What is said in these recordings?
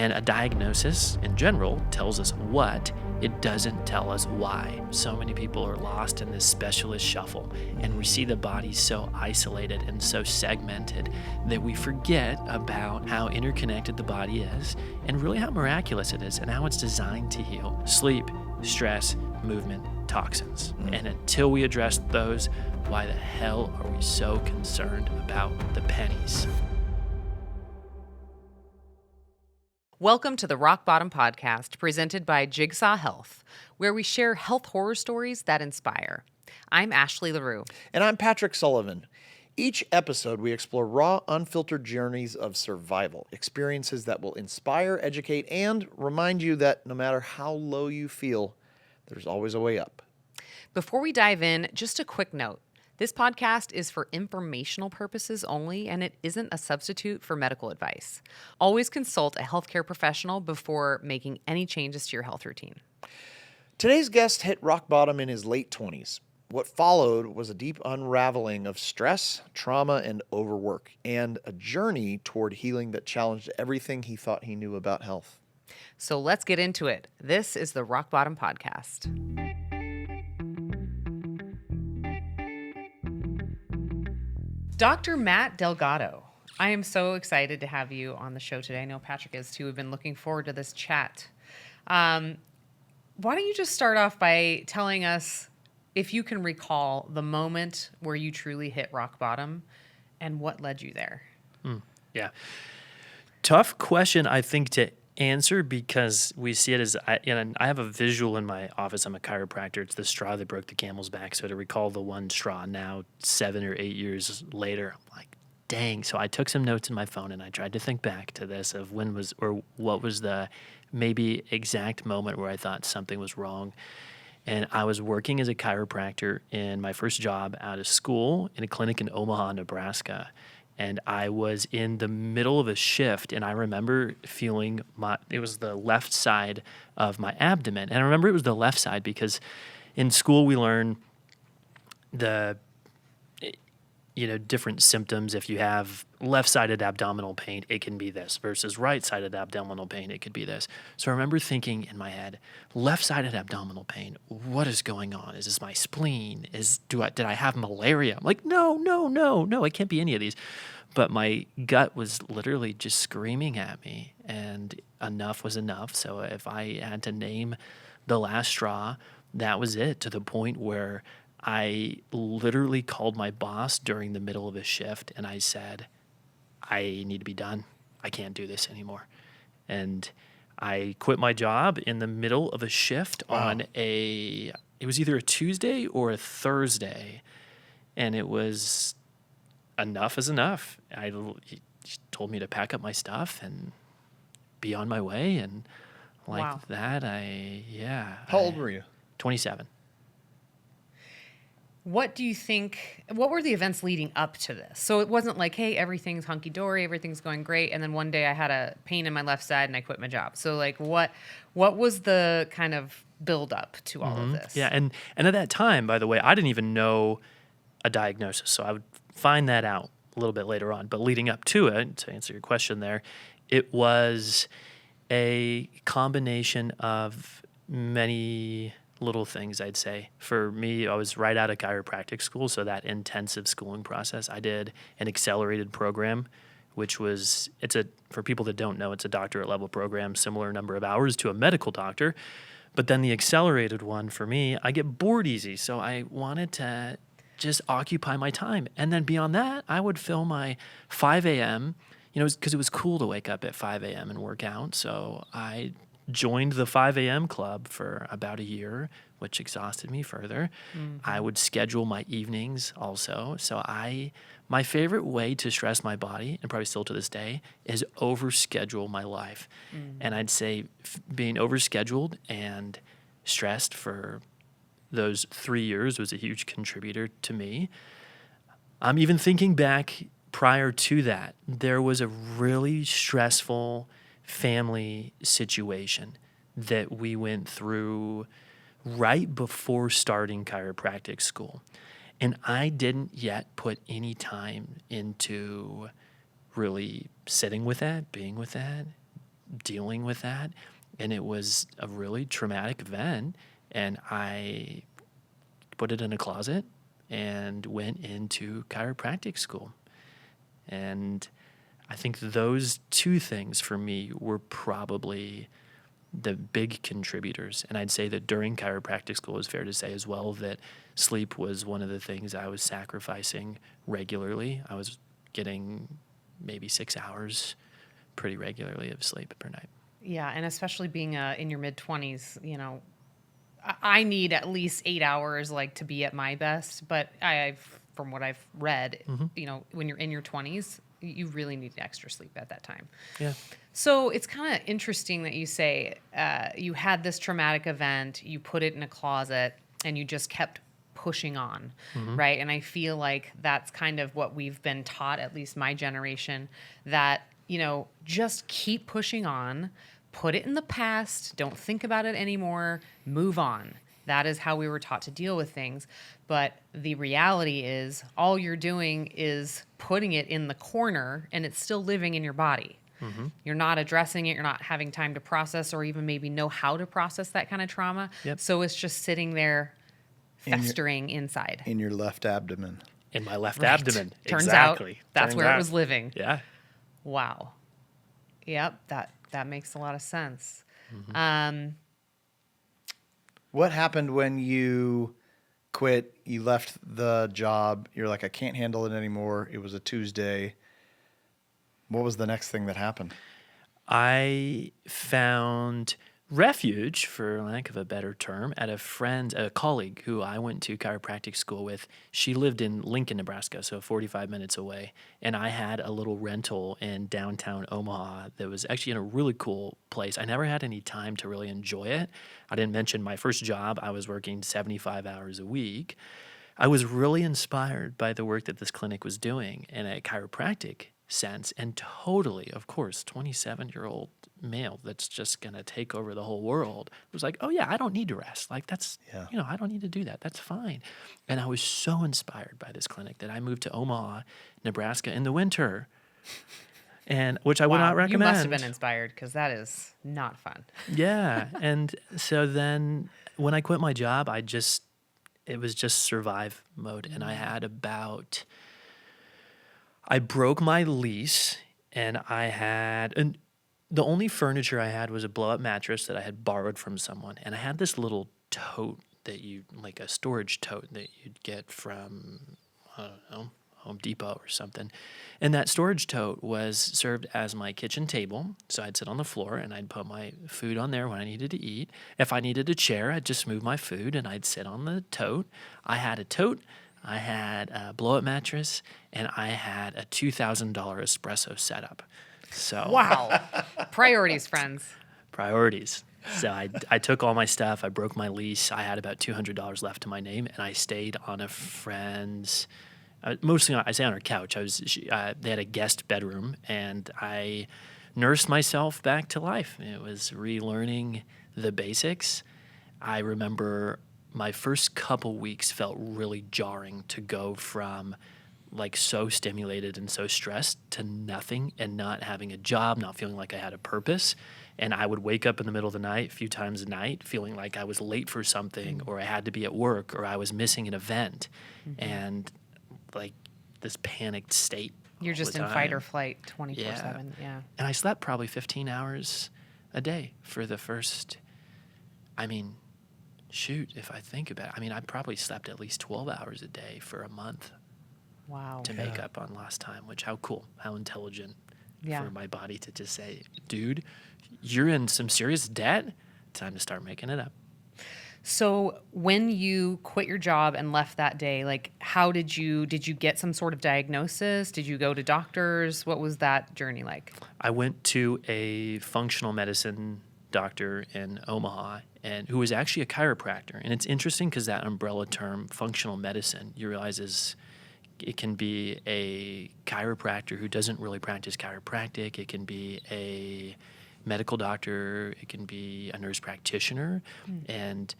And a diagnosis, in general, tells us what. It doesn't tell us why. So many people are lost in this specialist shuffle, and we see the body so isolated and so segmented that we forget about how interconnected the body is and really how miraculous it is and how it's designed to heal. Sleep, stress, movement, toxins. And until we address those, why the hell are we so concerned about the pennies? Welcome to the Rock Bottom Podcast, presented by Jigsaw Health, where we share health horror stories that inspire. I'm Ashley LaRue. And I'm Patrick Sullivan. Each episode, we explore raw, unfiltered journeys of survival, experiences that will inspire, educate, and remind you that no matter how low you feel, there's always a way up. Before we dive in, just a quick note. This podcast is for informational purposes only, and it isn't a substitute for medical advice. Always consult a healthcare professional before making any changes to your health routine. Today's guest hit rock bottom in his late 20s. What followed was a deep unraveling of stress, trauma, and overwork, and a journey toward healing that challenged everything he thought he knew about health. So let's get into it. This is the Rock Bottom Podcast. Dr. Matt Delgado, I am so excited to have you on the show today. I know Patrick is too. We've been looking forward to this chat. Why don't you just start off by telling us if you can recall the moment where you truly hit rock bottom and what led you there? Yeah. Tough question, I think, to answer because we see it as, I have a visual in my office. I'm a chiropractor. It's the straw that broke the camel's back. So to recall the one straw now 7 or 8 years later, I'm like, dang. So I took some notes in my phone and I tried to think back to this of what was the maybe exact moment where I thought something was wrong. And I was working as a chiropractor in my first job out of school in a clinic in Omaha, Nebraska. And I was in the middle of a shift, and I remember feeling it was the left side of my abdomen. And I remember it was the left side because in school we learn different symptoms. If you have left-sided abdominal pain, it can be this, versus right-sided abdominal pain, it could be this. So I remember thinking in my head, left-sided abdominal pain, what is going on? Is this my spleen? Did I have malaria? I'm like, no, it can't be any of these. But my gut was literally just screaming at me, and enough was enough. So if I had to name the last straw, that was it, to the point where I literally called my boss during the middle of a shift and I said, I need to be done. I can't do this anymore. And I quit my job in the middle of a shift on it was either a Tuesday or a Thursday. And it was enough is enough. He told me to pack up my stuff and be on my way. And like that, How old were you? 27. What were the events leading up to this? So it wasn't like, hey, everything's hunky-dory, everything's going great, and then one day I had a pain in my left side and I quit my job. So like what was the kind of build up to all of this? Yeah, and at that time, by the way, I didn't even know a diagnosis. So I would find that out a little bit later on. But leading up to it, to answer your question there, it was a combination of many little things, I'd say. For me, I was right out of chiropractic school, so that intensive schooling process. I did an accelerated program, which was, for people that don't know, it's a doctorate level program, similar number of hours to a medical doctor. But then the accelerated one, for me, I get bored easy, so I wanted to just occupy my time. And then beyond that, I would fill my 5 a.m., because it was cool to wake up at 5 a.m. and work out. So I joined the 5 a.m. club for about a year, which exhausted me further. Mm-hmm. I would schedule my evenings also. So my favorite way to stress my body, and probably still to this day, is overschedule my life. Mm-hmm. And I'd say being overscheduled and stressed for those 3 years was a huge contributor to me. I'm even thinking back prior to that, there was a really stressful family situation that we went through right before starting chiropractic school. And I didn't yet put any time into really sitting with that, being with that, dealing with that, and it was a really traumatic event, and I put it in a closet and went into chiropractic school. And I think those two things for me were probably the big contributors. And I'd say that during chiropractic school, it's fair to say as well that sleep was one of the things I was sacrificing regularly. I was getting maybe 6 hours pretty regularly of sleep per night. Yeah, and especially being in your mid-20s, I need at least 8 hours like to be at my best. But from what I've read, when you're in your 20s, you really need extra sleep at that time. Yeah. So it's kind of interesting that you say you had this traumatic event, you put it in a closet, and you just kept pushing on, right? And I feel like that's kind of what we've been taught, at least my generation, that, just keep pushing on, put it in the past, don't think about it anymore, move on. That is how we were taught to deal with things. But the reality is all you're doing is putting it in the corner and it's still living in your body. You're not addressing it. You're not having time to process or even maybe know how to process that kind of trauma. Yep. So it's just sitting there festering inside. In your left abdomen. In my left Right. abdomen. Turns Exactly. out that's Turns where out. it was living. Yeah. Wow. Yep, that makes a lot of sense. What happened when you quit? You left the job. You're like, I can't handle it anymore. It was a Tuesday. What was the next thing that happened? I found refuge, for lack of a better term, at a colleague who I went to chiropractic school with. She lived in Lincoln, Nebraska, so 45 minutes away. And I had a little rental in downtown Omaha that was actually in a really cool place. I never had any time to really enjoy it. I didn't mention my first job. I was working 75 hours a week. I was really inspired by the work that this clinic was doing in a chiropractic sense, and totally, of course, 27-year-old male that's just going to take over the whole world was like, oh yeah, I don't need to rest. Like that's, I don't need to do that. That's fine. And I was so inspired by this clinic that I moved to Omaha, Nebraska in the winter, and which I would not recommend. You must have been inspired because that is not fun. Yeah. And so then when I quit my job, it was just survive mode. And I broke my lease, and the only furniture I had was a blow-up mattress that I had borrowed from someone. And I had this little tote like a storage tote that you'd get from, I don't know, Home Depot or something. And that storage tote was served as my kitchen table. So I'd sit on the floor and I'd put my food on there when I needed to eat. If I needed a chair, I'd just move my food and I'd sit on the tote. I had a tote. I had a blow-up mattress, and I had a $2,000 espresso setup. So Wow. Priorities, friends. priorities. So I took all my stuff. I broke my lease. I had about $200 left to my name, and I stayed on a friend's. Mostly, I stayed on her couch. They had a guest bedroom, and I nursed myself back to life. It was relearning the basics. I remember my first couple weeks felt really jarring to go from like so stimulated and so stressed to nothing and not having a job, not feeling like I had a purpose. And I would wake up in the middle of the night, a few times a night, feeling like I was late for something or I had to be at work or I was missing an event. And like this panicked state. You're all just the in fight or time. flight 24/7. Yeah. And I slept probably 15 hours a day for the first, if I think about it, I probably slept at least 12 hours a day for a month Wow. to make up on lost time, which how cool, how intelligent Yeah. for my body to just say, dude, you're in some serious debt. Time to start making it up. So when you quit your job and left that day, like how did you get some sort of diagnosis? Did you go to doctors? What was that journey like? I went to a functional medicine doctor in Omaha and who was actually a chiropractor. And it's interesting because that umbrella term, functional medicine, you realize it can be a chiropractor who doesn't really practice chiropractic. It can be a medical doctor. It can be a nurse practitioner. And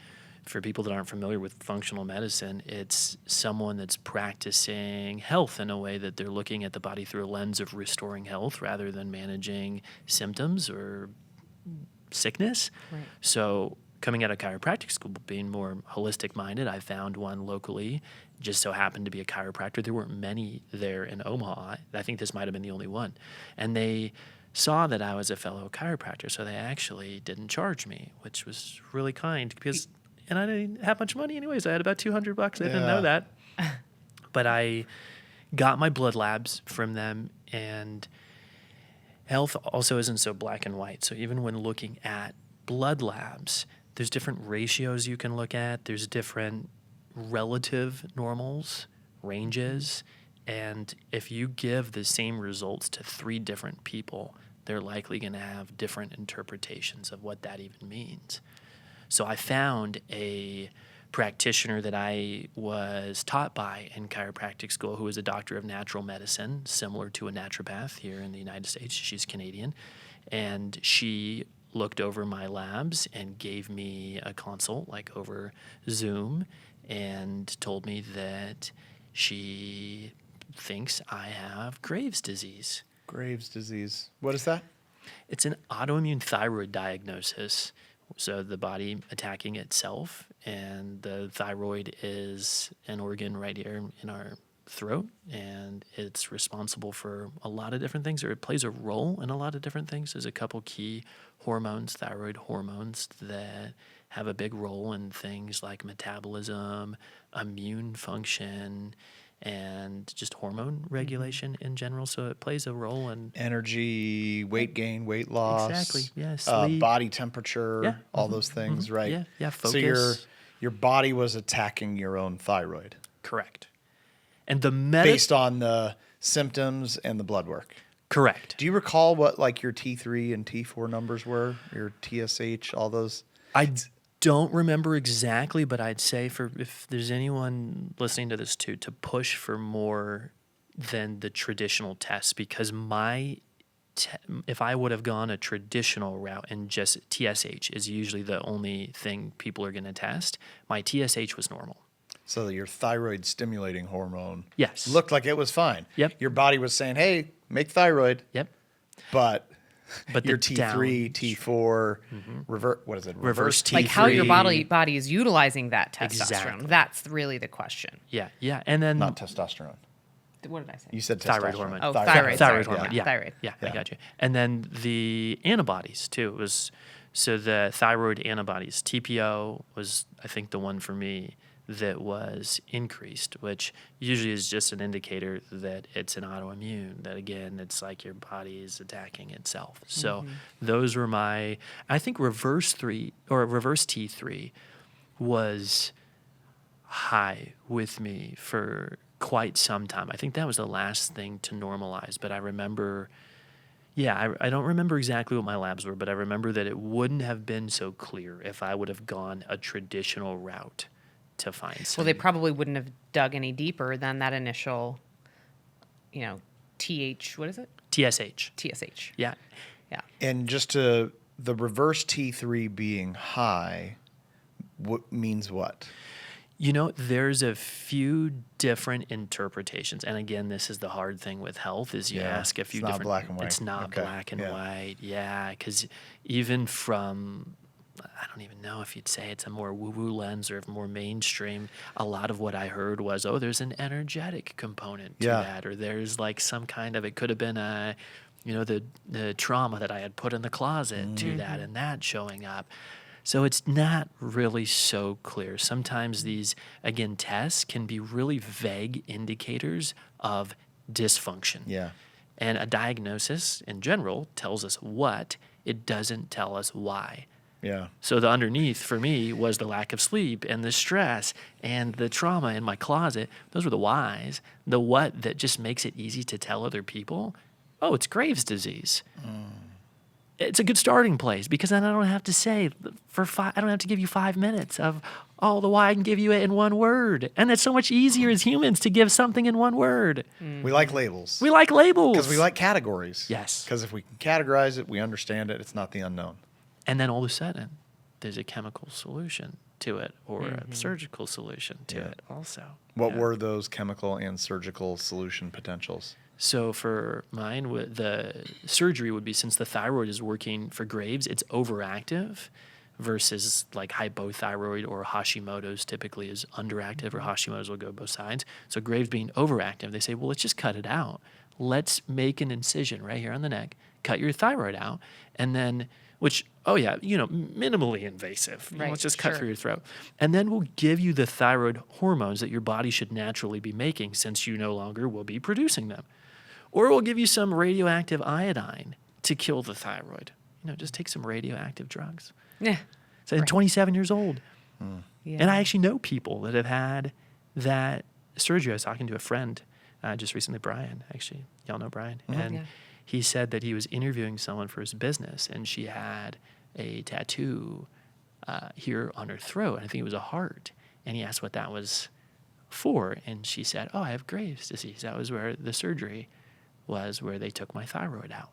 for people that aren't familiar with functional medicine, it's someone that's practicing health in a way that they're looking at the body through a lens of restoring health rather than managing symptoms or sickness. Right. So coming out of chiropractic school, being more holistic minded, I found one locally. Just so happened to be a chiropractor. There weren't many there in Omaha. I think this might have been the only one. And they saw that I was a fellow chiropractor, so they actually didn't charge me, which was really kind because, and I didn't have much money anyways. I had about $200. I didn't know that. But I got my blood labs from them, and health also isn't so black and white. So even when looking at blood labs, there's different ratios you can look at. There's different relative normals, ranges, and if you give the same results to 3 different people, they're likely going to have different interpretations of what that even means. So I found a practitioner that I was taught by in chiropractic school who is a doctor of natural medicine, similar to a naturopath here in the United States. She's Canadian, and she looked over my labs and gave me a consult, like over Zoom, and told me that she thinks I have Graves' disease. Graves' disease. What is that? It's an autoimmune thyroid diagnosis. So the body attacking itself, and the thyroid is an organ right here in our throat, and it's responsible for a lot of different things, or it plays a role in a lot of different things. There's a couple key hormones, thyroid hormones, that have a big role in things like metabolism, immune function, and just hormone regulation in general. So it plays a role in Energy, weight gain, weight loss. Exactly, yeah, sleep. Body temperature, Yeah. all those things, right? Yeah, So focus. your body was attacking your own thyroid Correct. And the based on the symptoms and the blood work. Correct. Do you recall what like your T3 and T4 numbers were? Your TSH, all those? I don't remember exactly, but I'd say if there's anyone listening to this too, to push for more than the traditional tests, because if I would have gone a traditional route and just TSH is usually the only thing people are going to test, my TSH was normal. So your thyroid stimulating hormone Yes. looked like it was fine. Yep. Your body was saying, hey, make thyroid. Yep. But But your the T3, T4, what is it? Reverse T3. Like how your body is utilizing that testosterone. Exactly. That's really the question. Yeah. And then Not testosterone. What did I say? You said Thyroid testosterone. hormone. Oh, Thyroid sorry. hormone. Yeah, Yeah. thyroid. Yeah, Yeah. I got you. And then the antibodies too so the thyroid antibodies, TPO was I think the one for me that was increased, which usually is just an indicator that it's an autoimmune, that again, it's like your body is attacking itself. So those were I think reverse T3 was high with me for quite some time. I think that was the last thing to normalize, but I remember, I don't remember exactly what my labs were, but I remember that it wouldn't have been so clear if I would have gone a traditional route to find some. Well, they probably wouldn't have dug any deeper than that initial, what is it? TSH. TSH. Yeah. Yeah. And just the reverse T3 being high, what means what? There's a few different interpretations. And again, this is the hard thing with health is you ask a few it's not different. black and white. It's not Okay. black and Yeah. white. Yeah. Because even from, I don't even know if you'd say it's a more woo-woo lens or more mainstream, a lot of what I heard was, there's an energetic component to that. Or there's like some kind of, it could have been the trauma that I had put in the closet to that and that showing up. So it's not really so clear. Sometimes these, again, tests can be really vague indicators of dysfunction. Yeah. And a diagnosis in general tells us what, it doesn't tell us why. Yeah. So the underneath for me was the lack of sleep and the stress and the trauma in my closet. Those were the whys. The what that just makes it easy to tell other people, it's Graves' disease. It's a good starting place because then I don't have to say I don't have to give you 5 minutes of the why. I can give you it in one word. And it's so much easier as humans to give something in one word. We like labels. We like labels. Because we like categories. Yes. Because if we can categorize it, we understand it. It's not the unknown. And then all of a sudden, there's a chemical solution to it or a surgical solution to it also. What were those chemical and surgical solution potentials? So for mine, the surgery would be, since the thyroid is working for Graves, it's overactive versus like hypothyroid or Hashimoto's typically is underactive, or Hashimoto's will go both sides. So Graves being overactive, they say, well, let's just cut it out. Let's make an incision right here on the neck, cut your thyroid out, and then, which, oh yeah, minimally invasive. Right, Let's just cut sure. through your throat. And then we'll give you the thyroid hormones that your body should naturally be making, since you no longer will be producing them. Or we'll give you some radioactive iodine to kill the thyroid. Just take some radioactive drugs. Yeah. So I'm 27 years old. Yeah. And I actually know people that have had that surgery. I was talking to a friend just recently, Brian, actually. Y'all know Brian? And Yeah. he said that he was interviewing someone for his business, and she had a tattoo here on her throat. And I think it was a heart. And he asked what that was for. And she said, oh, I have Graves' disease. That was where the surgery was, where they took my thyroid out.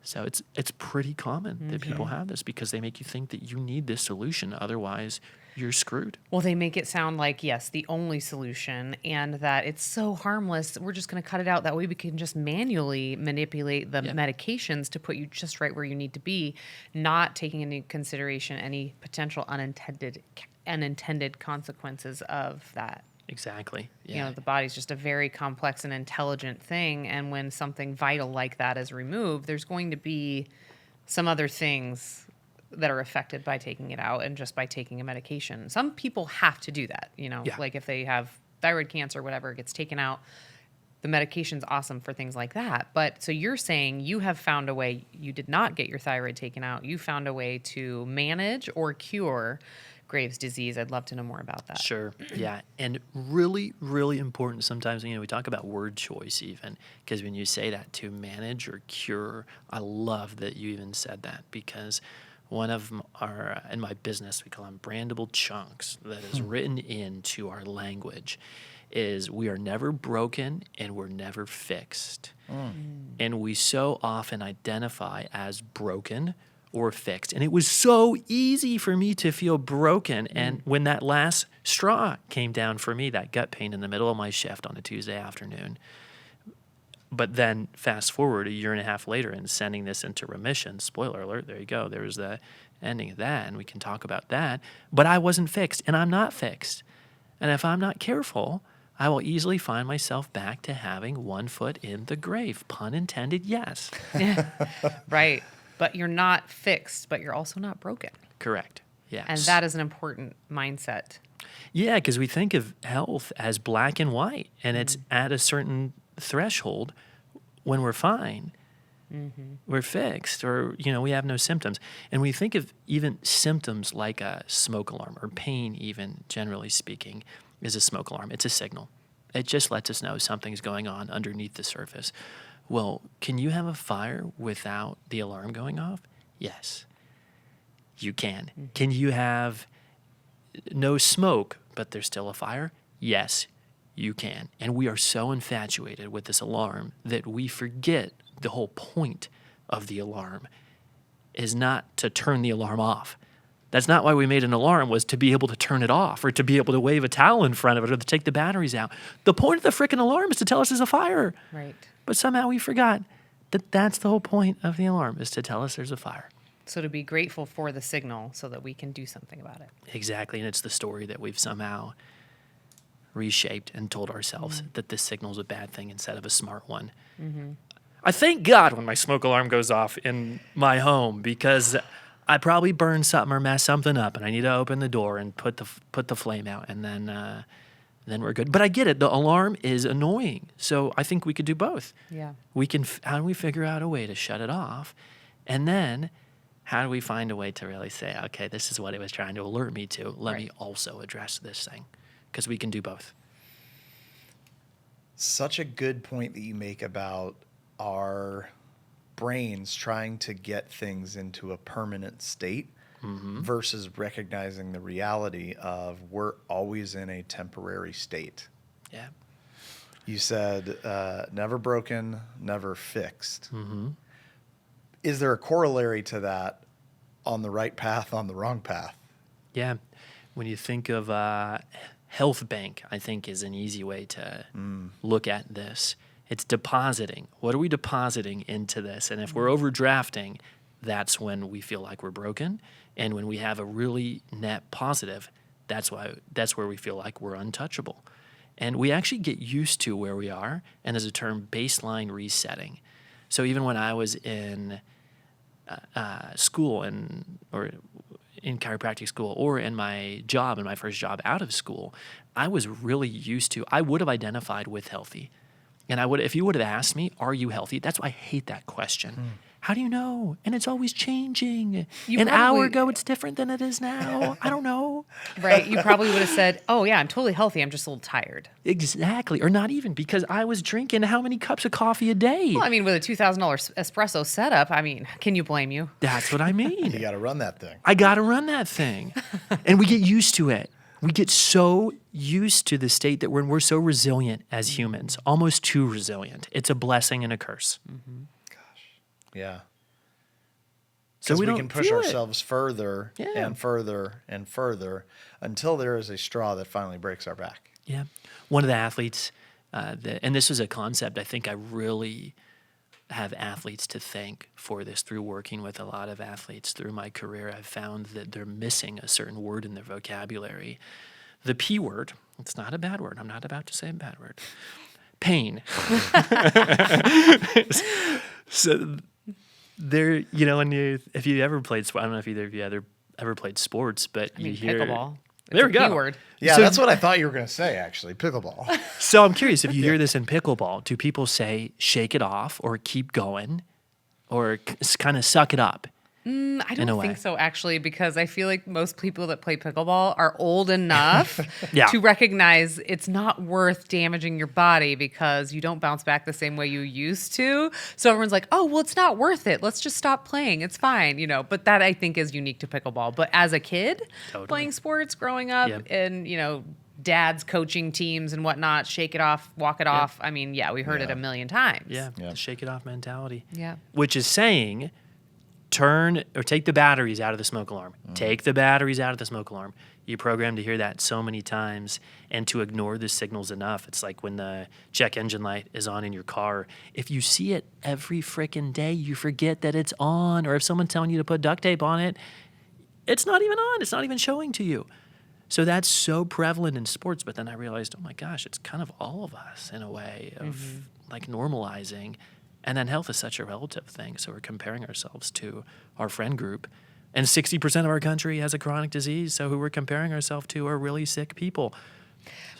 So it's pretty common that people have this, because they make you think that you need this solution. Otherwise, you're screwed. Well, they make it sound like, yes, the only solution, and that it's so harmless. We're just going to cut it out. That way we can just manually manipulate the medications to put you just right where you need to be, not taking into consideration any potential unintended consequences of that. Exactly. Yeah. The body's just a very complex and intelligent thing. And when something vital like that is removed, there's going to be some other things that are affected by taking it out and just by taking a medication. Some people have to do that, like if they have thyroid cancer or whatever, it gets taken out. The medication's awesome for things like that. But so you're saying you have found a way, you did not get your thyroid taken out. You found a way to manage or cure Graves' disease. I'd love to know more about that. Sure. Yeah. And really, really important sometimes, we talk about word choice even, because when you say that, to manage or cure, I love that you even said that, because one of our, in my business, we call them brandable chunks that is written into our language, is we are never broken and we're never fixed. And we so often identify as broken or fixed. And it was so easy for me to feel broken. And when that last straw came down for me, that gut pain in the middle of my shift on a Tuesday afternoon, but then fast forward a year and a half later and sending this into remission, spoiler alert, there you go. There's the ending of that, and we can talk about that. But I wasn't fixed, and I'm not fixed. And if I'm not careful, I will easily find myself back to having one foot in the grave. Pun intended, yes. Right. But you're not fixed, but you're also not broken. Correct. Yes. And that is an important mindset. Yeah, because we think of health as black and white, and it's at a certain threshold when we're fine, we're fixed, or, we have no symptoms. And we think of even symptoms like a smoke alarm, or pain even, generally speaking, is a smoke alarm. It's a signal. It just lets us know something's going on underneath the surface. Well, can you have a fire without the alarm going off? Yes, you can. Can you have no smoke, but there's still a fire? Yes, you can. And we are so infatuated with this alarm that we forget the whole point of the alarm is not to turn the alarm off. That's not why we made an alarm, was to be able to turn it off, or to be able to wave a towel in front of it, or to take the batteries out. The point of the frickin' alarm is to tell us there's a fire. Right. But somehow we forgot that that's the whole point of the alarm, is to tell us there's a fire. So to be grateful for the signal so that we can do something about it. Exactly. And it's the story that we've somehow reshaped and told ourselves that this signal is a bad thing instead of a smart one. I thank God when my smoke alarm goes off in my home, because I probably burned something or messed something up, and I need to open the door and put the flame out, and then we're good. But I get it. The alarm is annoying. So I think we could do both. Yeah. We can, how do we figure out a way to shut it off? And then how do we find a way to really say, okay, this is what it was trying to alert me to. Let me also address this thing, because we can do both. Such a good point that you make about our brains trying to get things into a permanent state versus recognizing the reality of we're always in a temporary state. Yeah. You said never broken, never fixed. Is there a corollary to that on the right path, on the wrong path? Yeah. When you think of health bank, I think is an easy way to look at this. It's depositing. What are we depositing into this? And if we're overdrafting, that's when we feel like we're broken. And when we have a really net positive, that's where we feel like we're untouchable. And we actually get used to where we are, and there's a term, baseline resetting. So even when I was in school or in chiropractic school, or in my first job out of school, I was really used to, I would have identified with healthy. And if you would have asked me, are you healthy? That's why I hate that question. How do you know? And it's always changing. An hour ago, it's different than it is now. I don't know. Right. You probably would have said, oh, yeah, I'm totally healthy. I'm just a little tired. Exactly. Or not even, because I was drinking how many cups of coffee a day? Well, I mean, with a $2,000 espresso setup, I mean, can you blame you? That's what I mean. You got to run that thing. I got to run that thing. And we get used to it. We get so used to the state that we're so resilient as humans, almost too resilient. It's a blessing and a curse. Mm-hmm. Yeah. So Because we don't can push feel it. ourselves further Yeah. and further and further until there is a straw that finally breaks our back. Yeah. One of the athletes, and this was a concept I think I really have athletes to thank for this through working with a lot of athletes through my career. I've found that they're missing a certain word in their vocabulary. The P word, it's not a bad word. I'm not about to say a bad word. Pain. So there, and if you ever played sports, I don't know if either of you ever played sports, but I mean, you hear pickleball. It's There a we go. P word. Yeah, So- that's what I thought you were going to say, actually. Pickleball. So I'm curious, if you hear this in pickleball, do people say shake it off or keep going or kind of suck it up? I in a don't way. think so, actually, because I feel like most people that play pickleball are old enough Yeah. to recognize it's not worth damaging your body because you don't bounce back the same way you used to. So everyone's like, oh, well, it's not worth it. Let's just stop playing. It's fine, But that, I think, is unique to pickleball. But as a kid Totally. playing sports growing up Yep. and, dad's coaching teams and whatnot, shake it off, walk it off. I mean, yeah, we heard it Yeah. a million times. Yeah, Yeah. the shake it off mentality. Yeah. Which is saying turn or take the batteries out of the smoke alarm. Take the batteries out of the smoke alarm. You're programmed to hear that so many times and to ignore the signals enough. It's like when the check engine light is on in your car. If you see it every freaking day, you forget that it's on. Or if someone's telling you to put duct tape on it, it's not even on. It's not even showing to you. So that's so prevalent in sports. But then I realized, oh my gosh, it's kind of all of us in a way of like normalizing. And then health is such a relative thing. So we're comparing ourselves to our friend group. And 60% of our country has a chronic disease. So who we're comparing ourselves to are really sick people.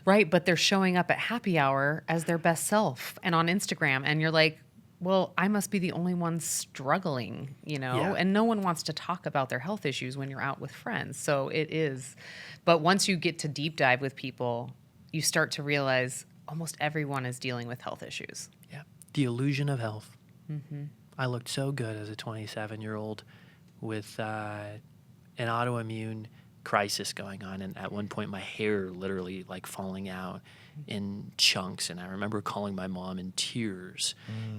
Right, but they're showing up at happy hour as their best self and on Instagram. And you're like, well, I must be the only one struggling, Yeah. And no one wants to talk about their health issues when you're out with friends. So it is. But once you get to deep dive with people, you start to realize almost everyone is dealing with health issues. Yeah. The illusion of health. I looked so good as a 27-year-old with an autoimmune crisis going on. And at one point, my hair literally like falling out in chunks. And I remember calling my mom in tears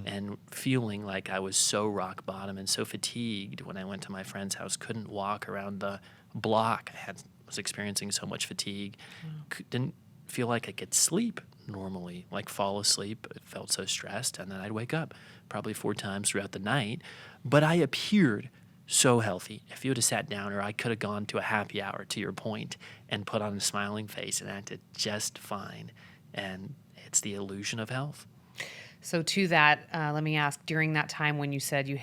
and feeling like I was so rock bottom and so fatigued when I went to my friend's house, couldn't walk around the block. Was experiencing so much fatigue, didn't feel like I could sleep normally, like fall asleep. I felt so stressed, and then I'd wake up probably 4 times throughout the night. But I appeared so healthy. If you would have sat down, or I could have gone to a happy hour, to your point, and put on a smiling face and acted just fine. And it's the illusion of health. So to that, let me ask, during that time when you said you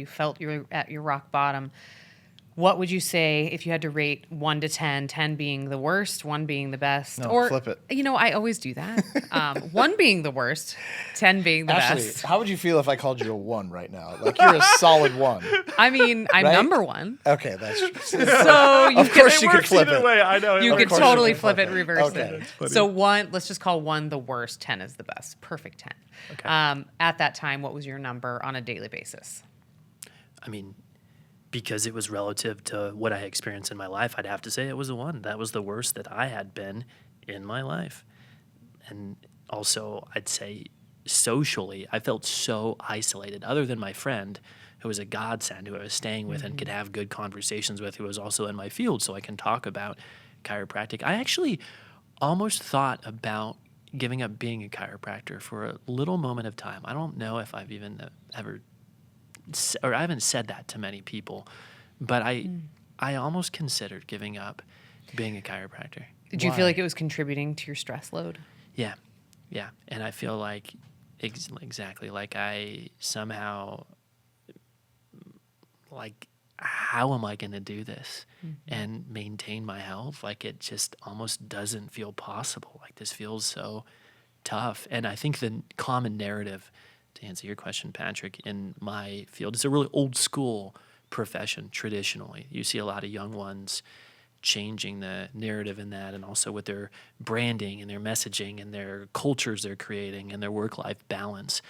felt you were at your rock bottom, what would you say if you had to rate 1 to 10, 10 being the worst, 1 being the best? No, or flip it. I always do that. 1 being the worst, 10 being the Ashley, best. how would you feel if I called you a 1 right now? Like you're a solid 1. I mean, I'm Right? number 1. Okay, that's true. So you Of course could, you could flip it. I know. you Of could course you totally can flip flip it, it. reverse Okay. it. So 1, let's just call 1 the worst, 10 is the best. Perfect 10. Okay. At that time, what was your number on a daily basis? I mean, because it was relative to what I experienced in my life, I'd have to say it was a 1. That was the worst that I had been in my life. And also, I'd say socially, I felt so isolated, other than my friend, who was a godsend, who I was staying with and could have good conversations with, who was also in my field, so I can talk about chiropractic. I actually almost thought about giving up being a chiropractor for a little moment of time. I don't know if I've even ever, or I haven't said that to many people, but I almost considered giving up being a chiropractor. Did you Why? feel like it was contributing to your stress load? Yeah, yeah, and I feel like exactly like I somehow like, how am I going to do this and maintain my health? Like, it just almost doesn't feel possible. Like, this feels so tough. And I think the common narrative, to answer your question, Patrick, in my field, is a really old school profession traditionally. You see a lot of young ones changing the narrative in that, and also with their branding and their messaging and their cultures they're creating and their work-life balance.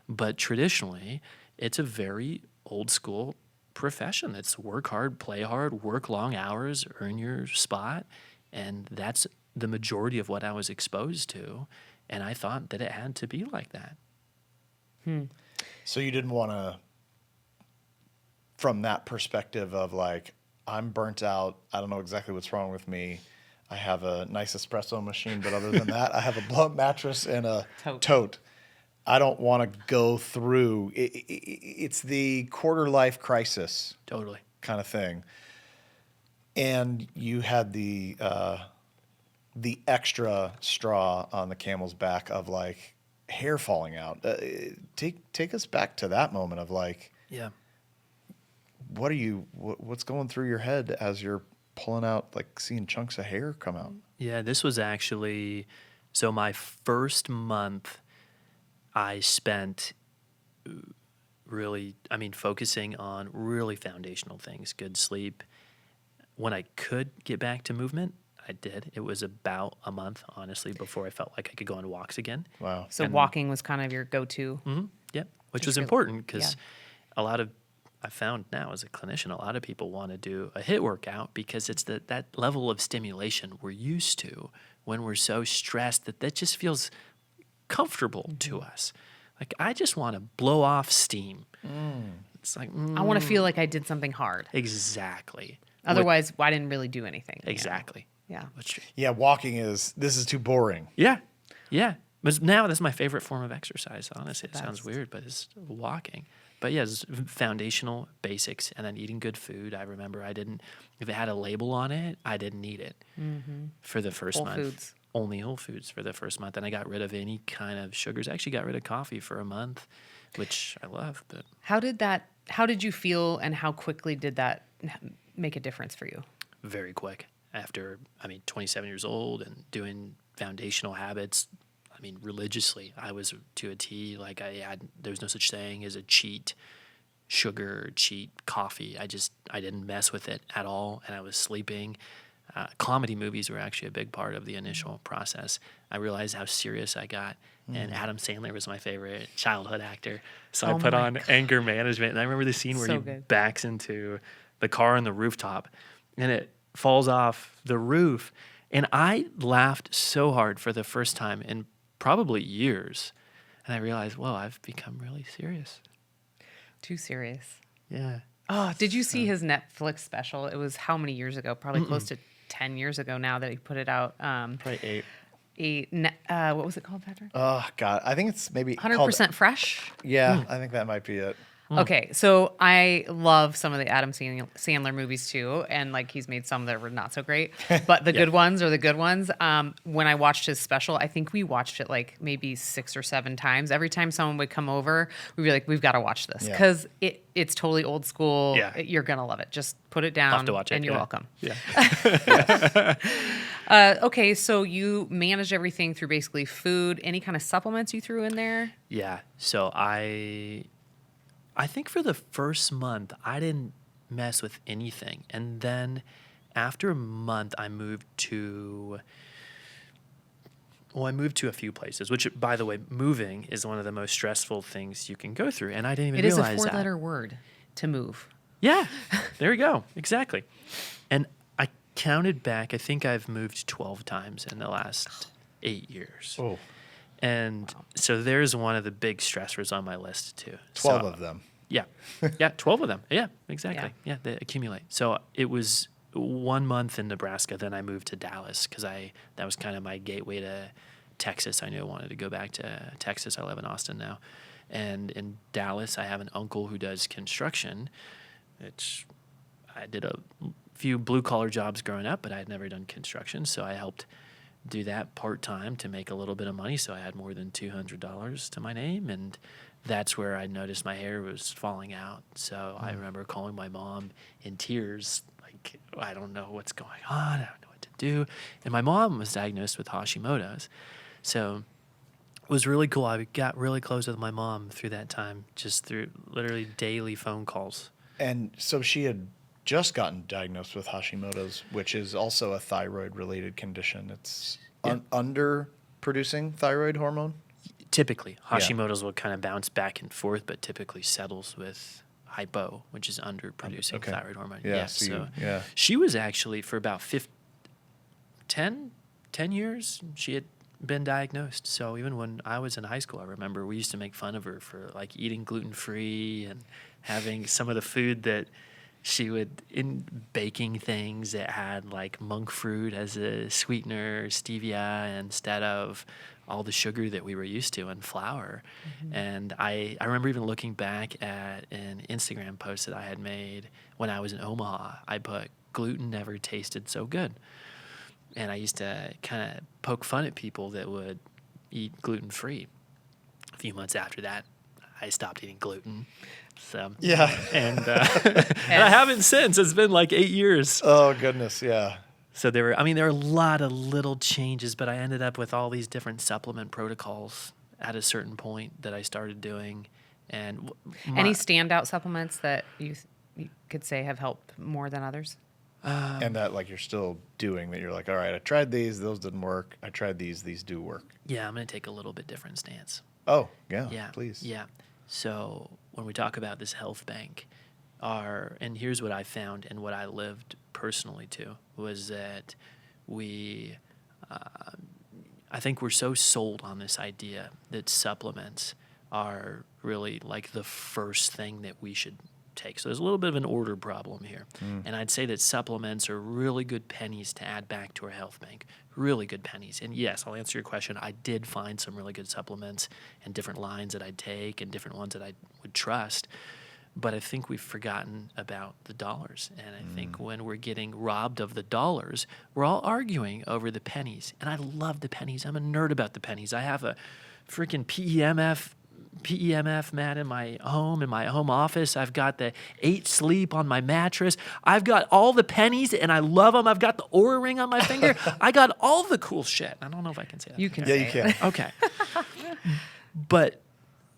But traditionally, it's a very old school profession. It's work hard, play hard, work long hours, earn your spot. And that's the majority of what I was exposed to. And I thought that it had to be like that. So you didn't want to, from that perspective of like, I'm burnt out. I don't know exactly what's wrong with me. I have a nice espresso machine, but other than that, I have a blunt mattress and a tote. I don't want to go through. It's the quarter life crisis Totally. kind of thing. And you had the extra straw on the camel's back of like hair falling out. Take us back to that moment of like, Yeah. what's going through your head as you're pulling out, like seeing chunks of hair come out? Yeah, this was actually, so my first month I spent really, focusing on really foundational things, good sleep. When I could get back to movement, I did. It was about a month, honestly, before I felt like I could go on walks again. Wow. So walking was kind of your go-to. Yep, which Just was really- important because I found now as a clinician, a lot of people want to do a HIIT workout because it's that level of stimulation we're used to when we're so stressed that just feels comfortable to us. Like, I just want to blow off steam. It's like, I want to feel like I did something hard. exactly. Otherwise, I didn't really do anything. you know? Exactly. Yeah. Which, Yeah, walking this is too boring. yeah. But now that's my favorite form of exercise, honestly. It sounds Best. weird, but it's walking. But yeah, it's foundational basics, and then eating good food. I remember if it had a label on it, I didn't eat it for the first Whole month. foods. Only whole foods for the first month, and I got rid of any kind of sugars. I actually got rid of coffee for a month, which I love. But How did you feel, and how quickly did that make a difference for you? very quick after 27 years old and doing foundational habits. Religiously, I was to a T. Like, there was no such thing as a cheat sugar, cheat coffee. I didn't mess with it at all, and I was sleeping. Comedy movies were actually a big part of the initial process. I realized how serious I got, and Adam Sandler was my favorite childhood actor. So I put my on anger management, and I remember the scene where So he good. backs into the car on the rooftop, and it falls off the roof. And I laughed so hard for the first time in probably years. And I realized, whoa, I've become really serious. Too serious. Yeah. Oh, did you see his Netflix special? It was how many years ago? Probably close to 10 years ago now that he put it out. Probably 8. What was it called, Patrick? Oh God, I think it's maybe 100% fresh. Yeah, I think that might be it. Okay, so I love some of the Adam Sandler movies too, and like he's made some that were not so great, but the good ones are the good ones. When I watched his special, I think we watched it like maybe 6 or 7 times. Every time someone would come over, we'd be like, "We've got to watch this," Yeah. because it's totally old school. Yeah. You're gonna love it. Just put it I'll down, have to watch it. and you're Yeah. welcome. Yeah. Okay, so you managed everything through basically food. Any kind of supplements you threw in there? Yeah. So I think for the first month, I didn't mess with anything. And then after a month, I moved to a few places, which, by the way, moving is one of the most stressful things you can go through. And I didn't even It is a realize that. 4-letter word to move. Yeah, there we go. Exactly. And I counted back. I think I've moved 12 times in the last 8 years. Oh, And so there's one of the big stressors on my list too. 12 So, of them. Yeah. Yeah, 12 of them. Yeah, exactly. Yeah, they accumulate. So it was 1 month in Nebraska, then I moved to Dallas because that was kind of my gateway Texas. I knew I wanted to go back to Texas. I live in Austin now. And in Dallas, I have an uncle who does construction. I did a few blue-collar jobs growing up, but I had never done construction, so I helped do that part-time to make a little bit of money, so I had more than $200 to my name, and that's where I noticed my hair was falling out. So I remember calling my mom in tears, like, I don't know what's going on, I don't know what to do. And my mom was diagnosed with Hashimoto's. So it was really cool. I got really close with my mom through that time, just through literally daily phone calls. And so she had just gotten diagnosed with Hashimoto's, which is also a thyroid-related condition. It's under-producing thyroid hormone? Typically. Hashimoto's will kind of bounce back and forth, but typically settles with hypo, which is under-producing thyroid hormone. Yeah, So yeah. she was actually, for about 10 years, she had been diagnosed. So even when I was in high school, I remember we used to make fun of her for like eating gluten-free and having some of the food that she would, in baking things that had like monk fruit as a sweetener, stevia, instead of all the sugar that we were used to and flour. And I remember even looking back at an Instagram post that I had made when I was in Omaha. I put, gluten never tasted so good. And I used to kind of poke fun at people that would eat gluten-free. A few months after that, I stopped eating gluten. So Yeah. and I haven't since. It's been like 8 years. Oh, goodness, yeah. So there were a lot of little changes, but I ended up with all these different supplement protocols at a certain point that I started doing. And Any standout supplements that you could say have helped more than others? And that, like, you're still doing that. You're like, all right, I tried these. Those didn't work. I tried these. These do work. Yeah, I'm going to take a little bit different stance. Oh, yeah, Yeah, please. Yeah. So when we talk about this health bank, and here's what I found and what I lived personally too, was that I think we're so sold on this idea that supplements are really like the first thing that we should take. So there's a little bit of an order problem here. And I'd say that supplements are really good pennies to add back to our health bank. Really good pennies. And yes, I'll answer your question. I did find some really good supplements and different lines that I'd take and different ones that I would trust. But I think we've forgotten about the dollars. And I think when we're getting robbed of the dollars, we're all arguing over the pennies. And I love the pennies. I'm a nerd about the pennies. I have a freaking PEMF mat in my home office. I've got the 8 Sleep on my mattress. I've got all the pennies and I love them. I've got the Oura ring on my finger. I got all the cool shit. I don't know if I can say that. You can Yeah, say you it. can. Okay. But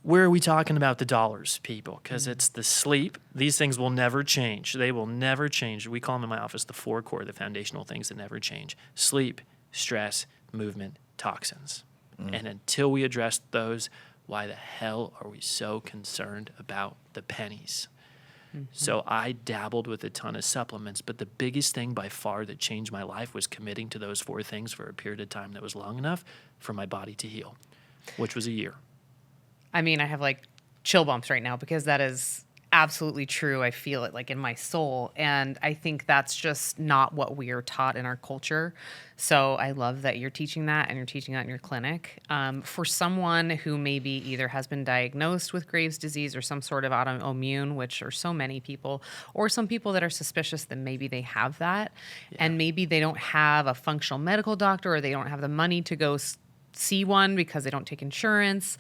where are we talking about the dollars, people? Because it's the sleep. These things will never change. They will never change. We call them in my office the 4 core, the foundational things that never change. Sleep, stress, movement, toxins. And until we address those, why the hell are we so concerned about the pennies? So I dabbled with a ton of supplements, but the biggest thing by far that changed my life was committing to those 4 things for a period of time that was long enough for my body to heal, which was a year. I mean, I have like chill bumps right now because that is absolutely true. I feel it like in my soul. And I think that's just not what we are taught in our culture. So I love that you're teaching that and you're teaching that in your clinic. For someone who maybe either has been diagnosed with Graves' disease or some sort of autoimmune, which are so many people, or some people that are suspicious that maybe they have that, and maybe they don't have a functional medical doctor or they don't have the money to go see one because they don't take insurance.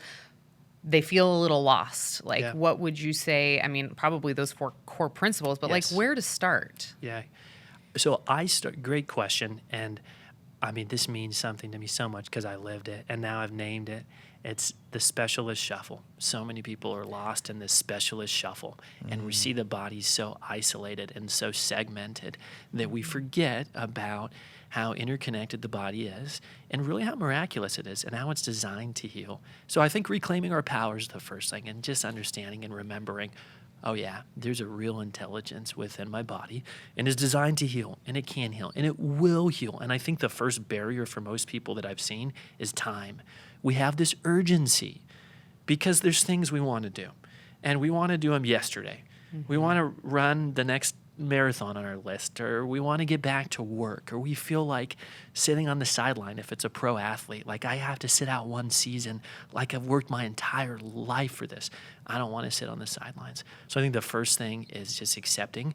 They feel a little lost. Like, what would you say? I mean, probably those 4 core principles, but like where to start? Yeah. So great question. And I mean, this means something to me so much because I lived it and now I've named it. It's the specialist shuffle. So many people are lost in this specialist shuffle. And we see the body so isolated and so segmented that we forget about how interconnected the body is and really how miraculous it is and how it's designed to heal. So I think reclaiming our power is the first thing, and just understanding and remembering, oh yeah, there's a real intelligence within my body and it's designed to heal, and it can heal and it will heal. And I think the first barrier for most people that I've seen is time. We have this urgency because there's things we want to do and we want to do them yesterday. We want to run the next marathon on our list, or we want to get back to work, or we feel like sitting on the sideline if it's a pro athlete. Like, I have to sit out one season, like I've worked my entire life for this. I don't want to sit on the sidelines. So I think the first thing is just accepting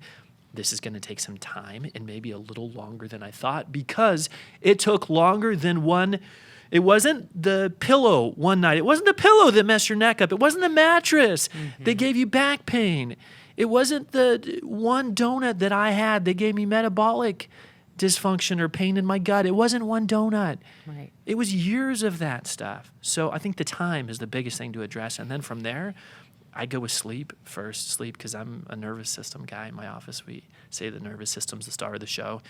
this is going to take some time and maybe a little longer than I thought, because it took longer than one. It wasn't the pillow one night. It wasn't the pillow that messed your neck up. It wasn't the mattress that gave you back pain. It wasn't the one donut that I had that gave me metabolic dysfunction or pain in my gut. It wasn't one donut. Right. It was years of that stuff. So I think the time is the biggest thing to address. And then from there, I go with sleep first. Sleep, because I'm a nervous system guy. In my office, we say the nervous system's the star of the show.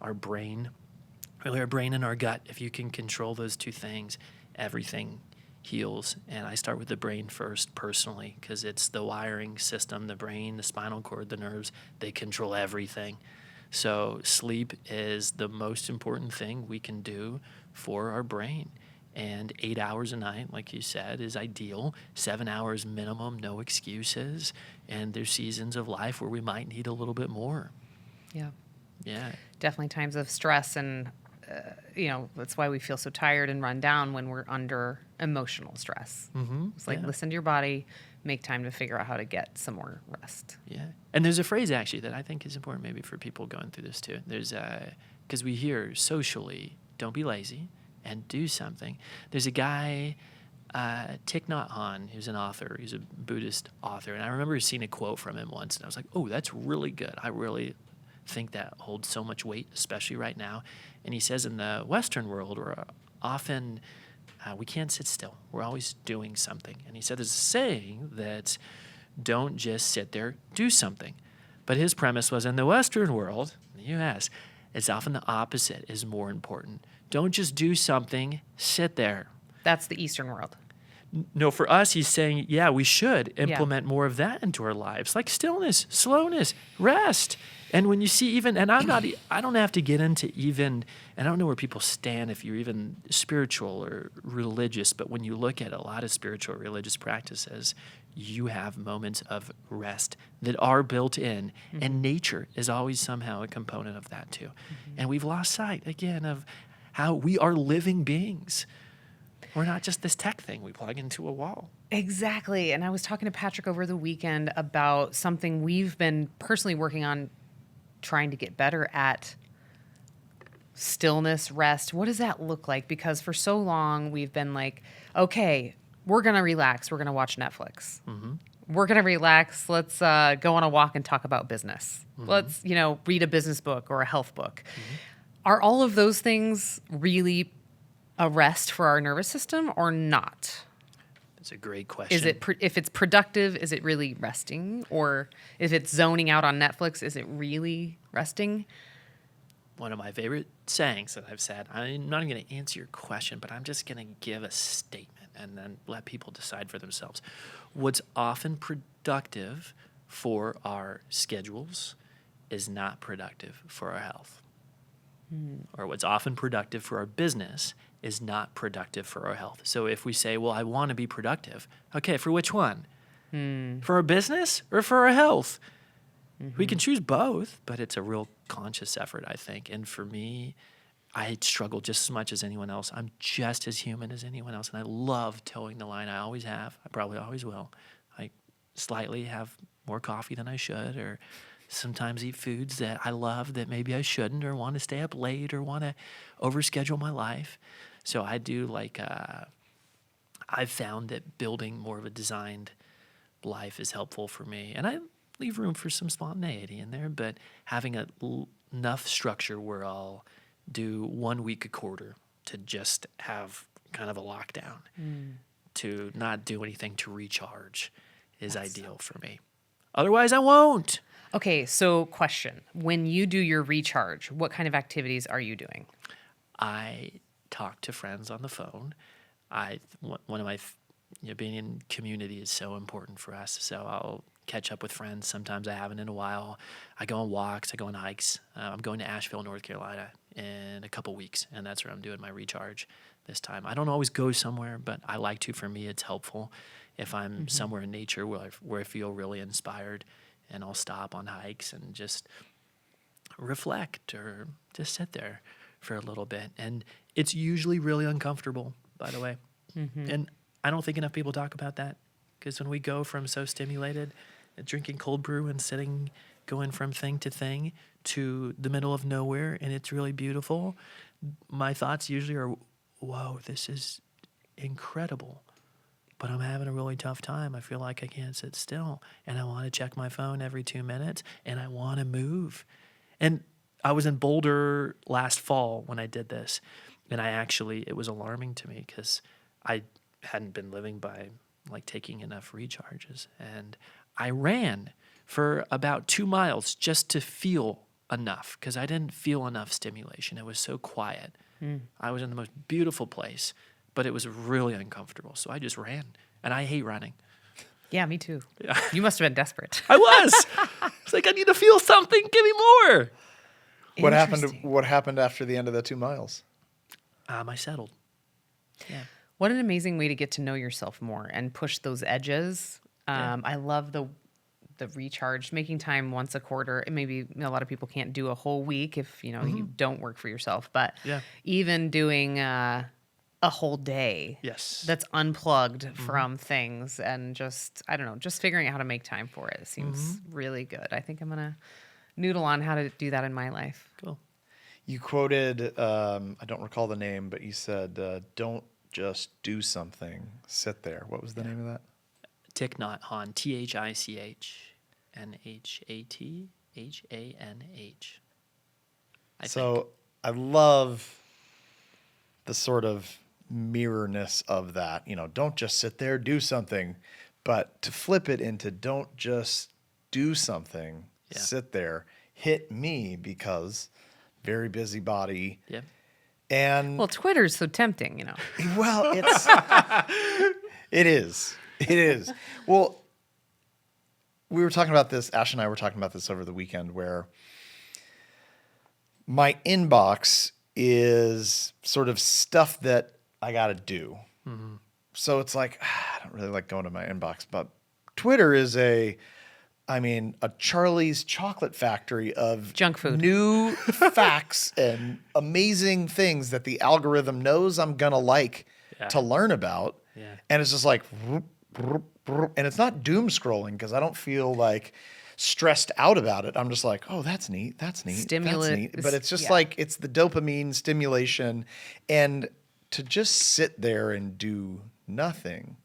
Our brain, really our brain and our gut, if you can control those two things, everything heals. And I start with the brain first personally, because it's the wiring system, the brain, the spinal cord, the nerves, they control everything. So sleep is the most important thing we can do for our brain. And 8 hours a night, like you said, is ideal. 7 hours minimum, no excuses. And there's seasons of life where we might need a little bit more. Yeah. Yeah. Definitely times of stress, and that's why we feel so tired and run down when we're under emotional stress. It's like, listen to your body, make time to figure out how to get some more rest. Yeah. And there's a phrase actually that I think is important maybe for people going through this too. There's because we hear socially, don't be lazy and do something. There's a guy, Thich Nhat Hanh, who's an author. He's a Buddhist author. And I remember seeing a quote from him once, and I was like, oh, that's really good. I really think that holds so much weight, especially right now. And he says in the Western world, we're often, we can't sit still. We're always doing something. And he said there's a saying that don't just sit there, do something. But his premise was in the Western world, in the U.S., it's often the opposite is more important. Don't just do something, sit there. That's the Eastern world. No, for us, he's saying, yeah, we should implement more of that into our lives, like stillness, slowness, rest. And when you see even, and I don't have to get into even, and I don't know where people stand if you're even spiritual or religious, but when you look at a lot of spiritual or religious practices, you have moments of rest that are built in, and nature is always somehow a component of that too. And we've lost sight, again, of how we are living beings. We're not just this tech thing we plug into a wall. Exactly. And I was talking to Patrick over the weekend about something we've been personally working on, trying to get better at: stillness, rest. What does that look like? Because for so long we've been like, okay, we're going to relax. We're going to watch Netflix. We're going to relax. Let's go on a walk and talk about business. Let's, read a business book or a health book. Are all of those things really a rest for our nervous system or not? That's a great question. Is it if it's productive, is it really resting? Or if it's zoning out on Netflix, is it really resting? One of my favorite sayings that I've said, I'm not even going to answer your question, but I'm just going to give a statement and then let people decide for themselves. What's often productive for our schedules is not productive for our health. Or what's often productive for our business is not productive for our health. So if we say, well, I want to be productive, okay, for which one? For our business or for our health? We can choose both, but it's a real conscious effort, I think. And for me, I struggle just as much as anyone else. I'm just as human as anyone else, and I love towing the line. I always have. I probably always will. I slightly have more coffee than I should, or sometimes eat foods that I love that maybe I shouldn't, or want to stay up late, or want to overschedule my life. So I do I've found that building more of a designed life is helpful for me. And I leave room for some spontaneity in there, but having enough structure where I'll do 1 week a quarter to just have kind of a lockdown, to not do anything to recharge is ideal for me. Otherwise, I won't. Okay, so question. When you do your recharge, what kind of activities are you doing? I talk to friends on the phone. One of my, being in community is so important for us. So I'll catch up with friends. Sometimes I haven't in a while. I go on walks. I go on hikes. I'm going to Asheville, North Carolina in a couple weeks, and that's where I'm doing my recharge this time. I don't always go somewhere, but I like to. For me, it's helpful if I'm somewhere in nature where I feel really inspired and I'll stop on hikes and just reflect or just sit there for a little bit. And it's usually really uncomfortable, by the way. And I don't think enough people talk about that, because when we go from so stimulated, drinking cold brew and sitting, going from thing to thing to the middle of nowhere, and it's really beautiful, my thoughts usually are, whoa, this is incredible, but I'm having a really tough time. I feel like I can't sit still, and I want to check my phone every 2 minutes, and I want to move. And I was in Boulder last fall when I did this, and it was alarming to me because I hadn't been living by like taking enough recharges, and I ran for about 2 miles just to feel enough, because I didn't feel enough stimulation. It was so quiet. I was in the most beautiful place, but it was really uncomfortable. So I just ran, and I hate running. Yeah, me too. Yeah. You must have been desperate. I was. It's like, I need to feel something. Give me more. What happened? Interesting. What happened after the end of the 2 miles? I settled. Yeah. What an amazing way to get to know yourself more and push those edges. I love the recharge, making time once a quarter. And maybe a lot of people can't do a whole week if you don't work for yourself, but Yeah. even doing a whole day Yes. that's unplugged from things, and just figuring out how to make time for it seems really good. I think I'm gonna noodle on how to do that in my life. Cool. You quoted, I don't recall the name, but you said, "Don't just do something. Sit there." What was the name of that? Thich Nhat Hanh, ThichNhatHanH. So I love the sort of mirrorness of that. Don't just sit there, do something. But to flip it into don't just do something, Yeah. sit there, hit me, because very busy body. Yeah. And Well, Twitter's so tempting, well, it is. It is. Well, we were talking about this, Ash and I were talking about this over the weekend, where my inbox is sort of stuff that I got to do. So it's like, I don't really like going to my inbox, but Twitter is a Charlie's chocolate factory of Junk food. new facts and amazing things that the algorithm knows I'm going to like to learn about. Yeah. And it's just like, and it's not doom scrolling, because I don't feel like stressed out about it. I'm just like, oh, that's neat. That's neat. Stimulus- That's neat. But it's just yeah. like, it's the dopamine stimulation. And to just sit there and do nothing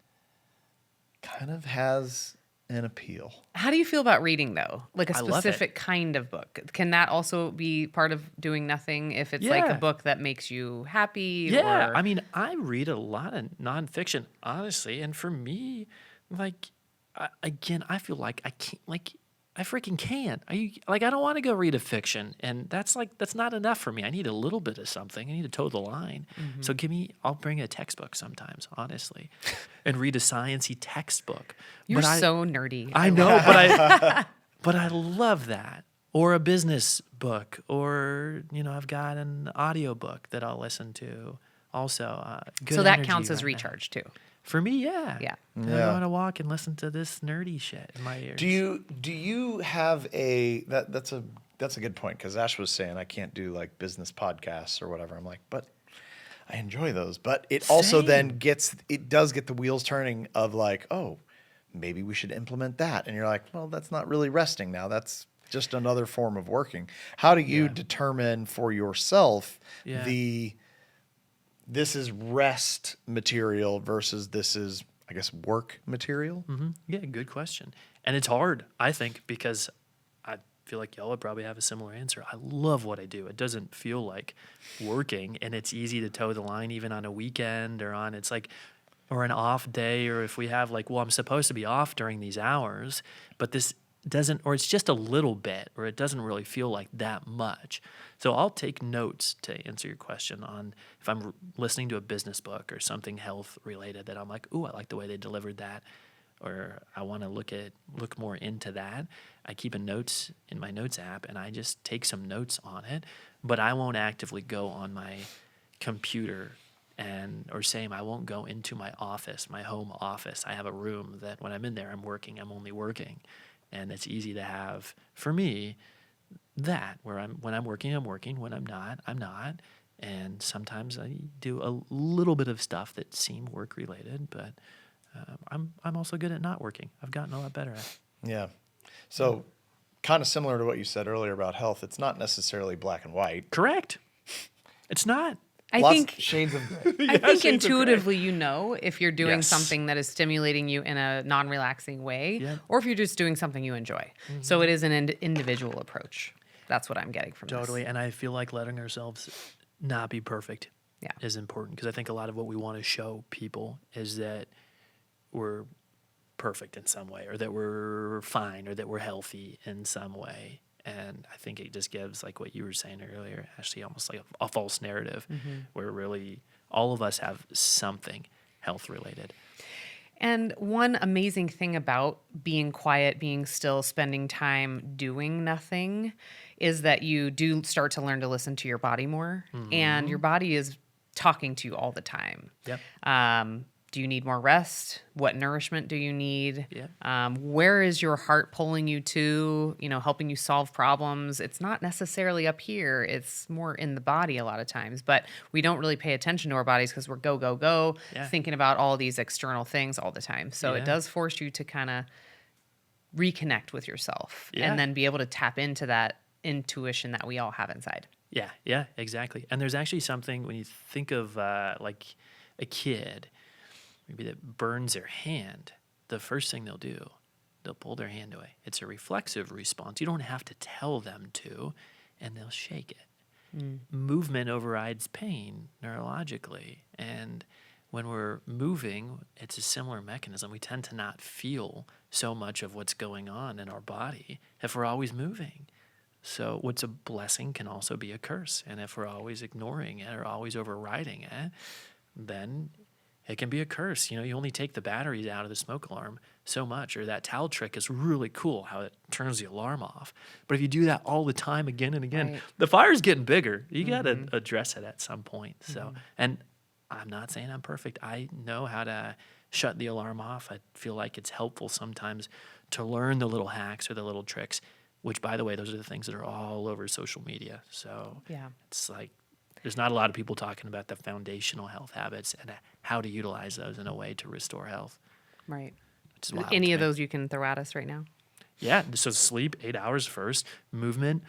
kind of has an appeal. How do you feel about reading, though? Like a I love it. specific kind of book? Can that also be part of doing nothing if it's like a Yeah. book that makes you happy? Yeah, Or... I read a lot of nonfiction, honestly, and for me, like, I feel like I can't, like, I freaking can't. I don't want to go read a fiction, and that's not enough for me. I need a little bit of something. I need to toe the line. So I'll bring a textbook sometimes, honestly, and read a sciencey textbook. You're But so nerdy. I know, but I love that. Or a business book, or I've got an audiobook that I'll listen to. Also, good So that energy counts as right now. recharge too. For me, yeah. Yeah. I Yeah. want to walk and listen to this nerdy shit in my ears. Do you have that's a good point, because Ash was saying I can't do like business podcasts or whatever. I'm like, but I enjoy those. But it also then does get the wheels turning of like, oh, maybe we should implement that. And you're like, well, that's not really resting now. That's just another form of working. How do you determine for yourself Yeah. this is rest material versus this is, I guess, work material? Yeah, good question. And it's hard, I think, because I feel like y'all would probably have a similar answer. I love what I do. It doesn't feel like working, and it's easy to toe the line even on a weekend or or an off day, or if we have I'm supposed to be off during these hours, but this doesn't, or it's just a little bit, or it doesn't really feel like that much. So I'll take notes to answer your question on if I'm listening to a business book or something health related that I'm like, ooh, I like the way they delivered that, or I want to look more into that. I keep a notes in my notes app, and I just take some notes on it, but I won't actively go on my computer I won't go into my office, my home office. I have a room that when I'm in there, I'm working. I'm only working. And it's easy to have, for me, that where when I'm working, I'm working. When I'm not, I'm not. And sometimes I do a little bit of stuff that seem work related, but I'm also good at not working. I've gotten a lot better at it. Yeah. So kind of similar to what you said earlier about health, it's not necessarily black and white. Correct. It's not. I Lots think of shades of gray. I think shades of gray. intuitively you know if you're doing Yes. something that is stimulating you in a non-relaxing way, Yeah. or if you're just doing something you enjoy. So it is an individual approach. That's what I'm getting from Totally. this. And I feel like letting ourselves not be perfect Yeah. is important, because I think a lot of what we want to show people is that we're perfect in some way, or that we're fine, or that we're healthy in some way. And I think it just gives, like what you were saying earlier, Ashley, almost like a false narrative where really all of us have something health related. And one amazing thing about being quiet, being still, spending time doing nothing is that you do start to learn to listen to your body more. And your body is talking to you all the time. Yep. Do you need more rest? What nourishment do you need? Yeah. Where is your heart pulling you to, helping you solve problems? It's not necessarily up here. It's more in the body a lot of times, but we don't really pay attention to our bodies because we're go, go, go, Yeah. thinking about all these external things all the time. So Yeah. it does force you to kind of reconnect with yourself Yeah. and then be able to tap into that intuition that we all have inside. Yeah, exactly. And there's actually something when you think of like a kid, maybe that burns their hand, the first thing they'll pull their hand away. It's a reflexive response. You don't have to tell them to, and they'll shake it. Movement overrides pain neurologically. And when we're moving, it's a similar mechanism. We tend to not feel so much of what's going on in our body if we're always moving. So what's a blessing can also be a curse. And if we're always ignoring it or always overriding it, then it can be a curse. You only take the batteries out of the smoke alarm so much, or that towel trick is really cool how it turns the alarm off. But if you do that all the time again and again, Right. the fire's getting bigger. You got to address it at some point. So, and I'm not saying I'm perfect. I know how to shut the alarm off. I feel like it's helpful sometimes to learn the little hacks or the little tricks, which, by the way, those are the things that are all over social media. So Yeah. it's like there's not a lot of people talking about the foundational health habits and how to utilize those in a way to restore health. Right. Which is wild Any to of me. those you can throw at us right now? Yeah. So sleep 8 hours first, movement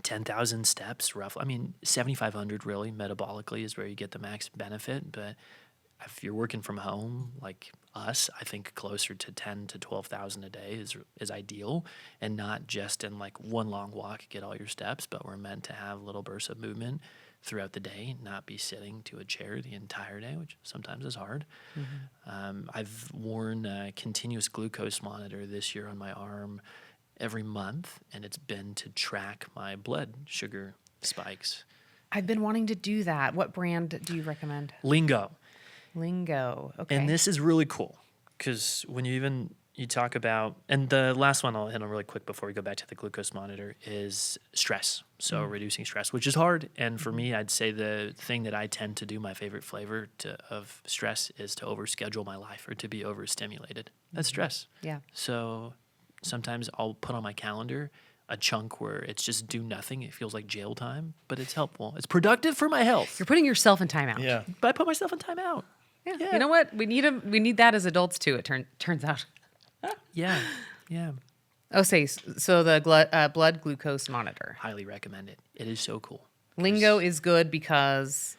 10,000 steps roughly. I mean, 7,500 really metabolically is where you get the max benefit. But if you're working from home like us, I think closer to 10 to 12,000 a day is ideal, and not just in like one long walk, get all your steps, but we're meant to have little bursts of movement throughout the day, not be sitting to a chair the entire day, which sometimes is hard. I've worn a continuous glucose monitor this year on my arm every month, and it's been to track my blood sugar spikes. I've been wanting to do that. What brand do you recommend? Lingo. Lingo. Okay. And this is really cool because when you talk about, and the last one I'll hit on really quick before we go back to the glucose monitor is stress. So reducing stress, which is hard. And for me, I'd say the thing that I tend to do, my favorite flavor of stress is to overschedule my life or to be overstimulated. That's stress. Yeah. So sometimes I'll put on my calendar a chunk where it's just do nothing. It feels like jail time, but it's helpful. It's productive for my health. You're putting yourself in timeout. Yeah. But I put myself in timeout. Yeah. You know what? We need that as adults too. It turns out. Yeah. Yeah. Oh, so the blood glucose monitor. Highly recommend it. It is so cool. Lingo is good because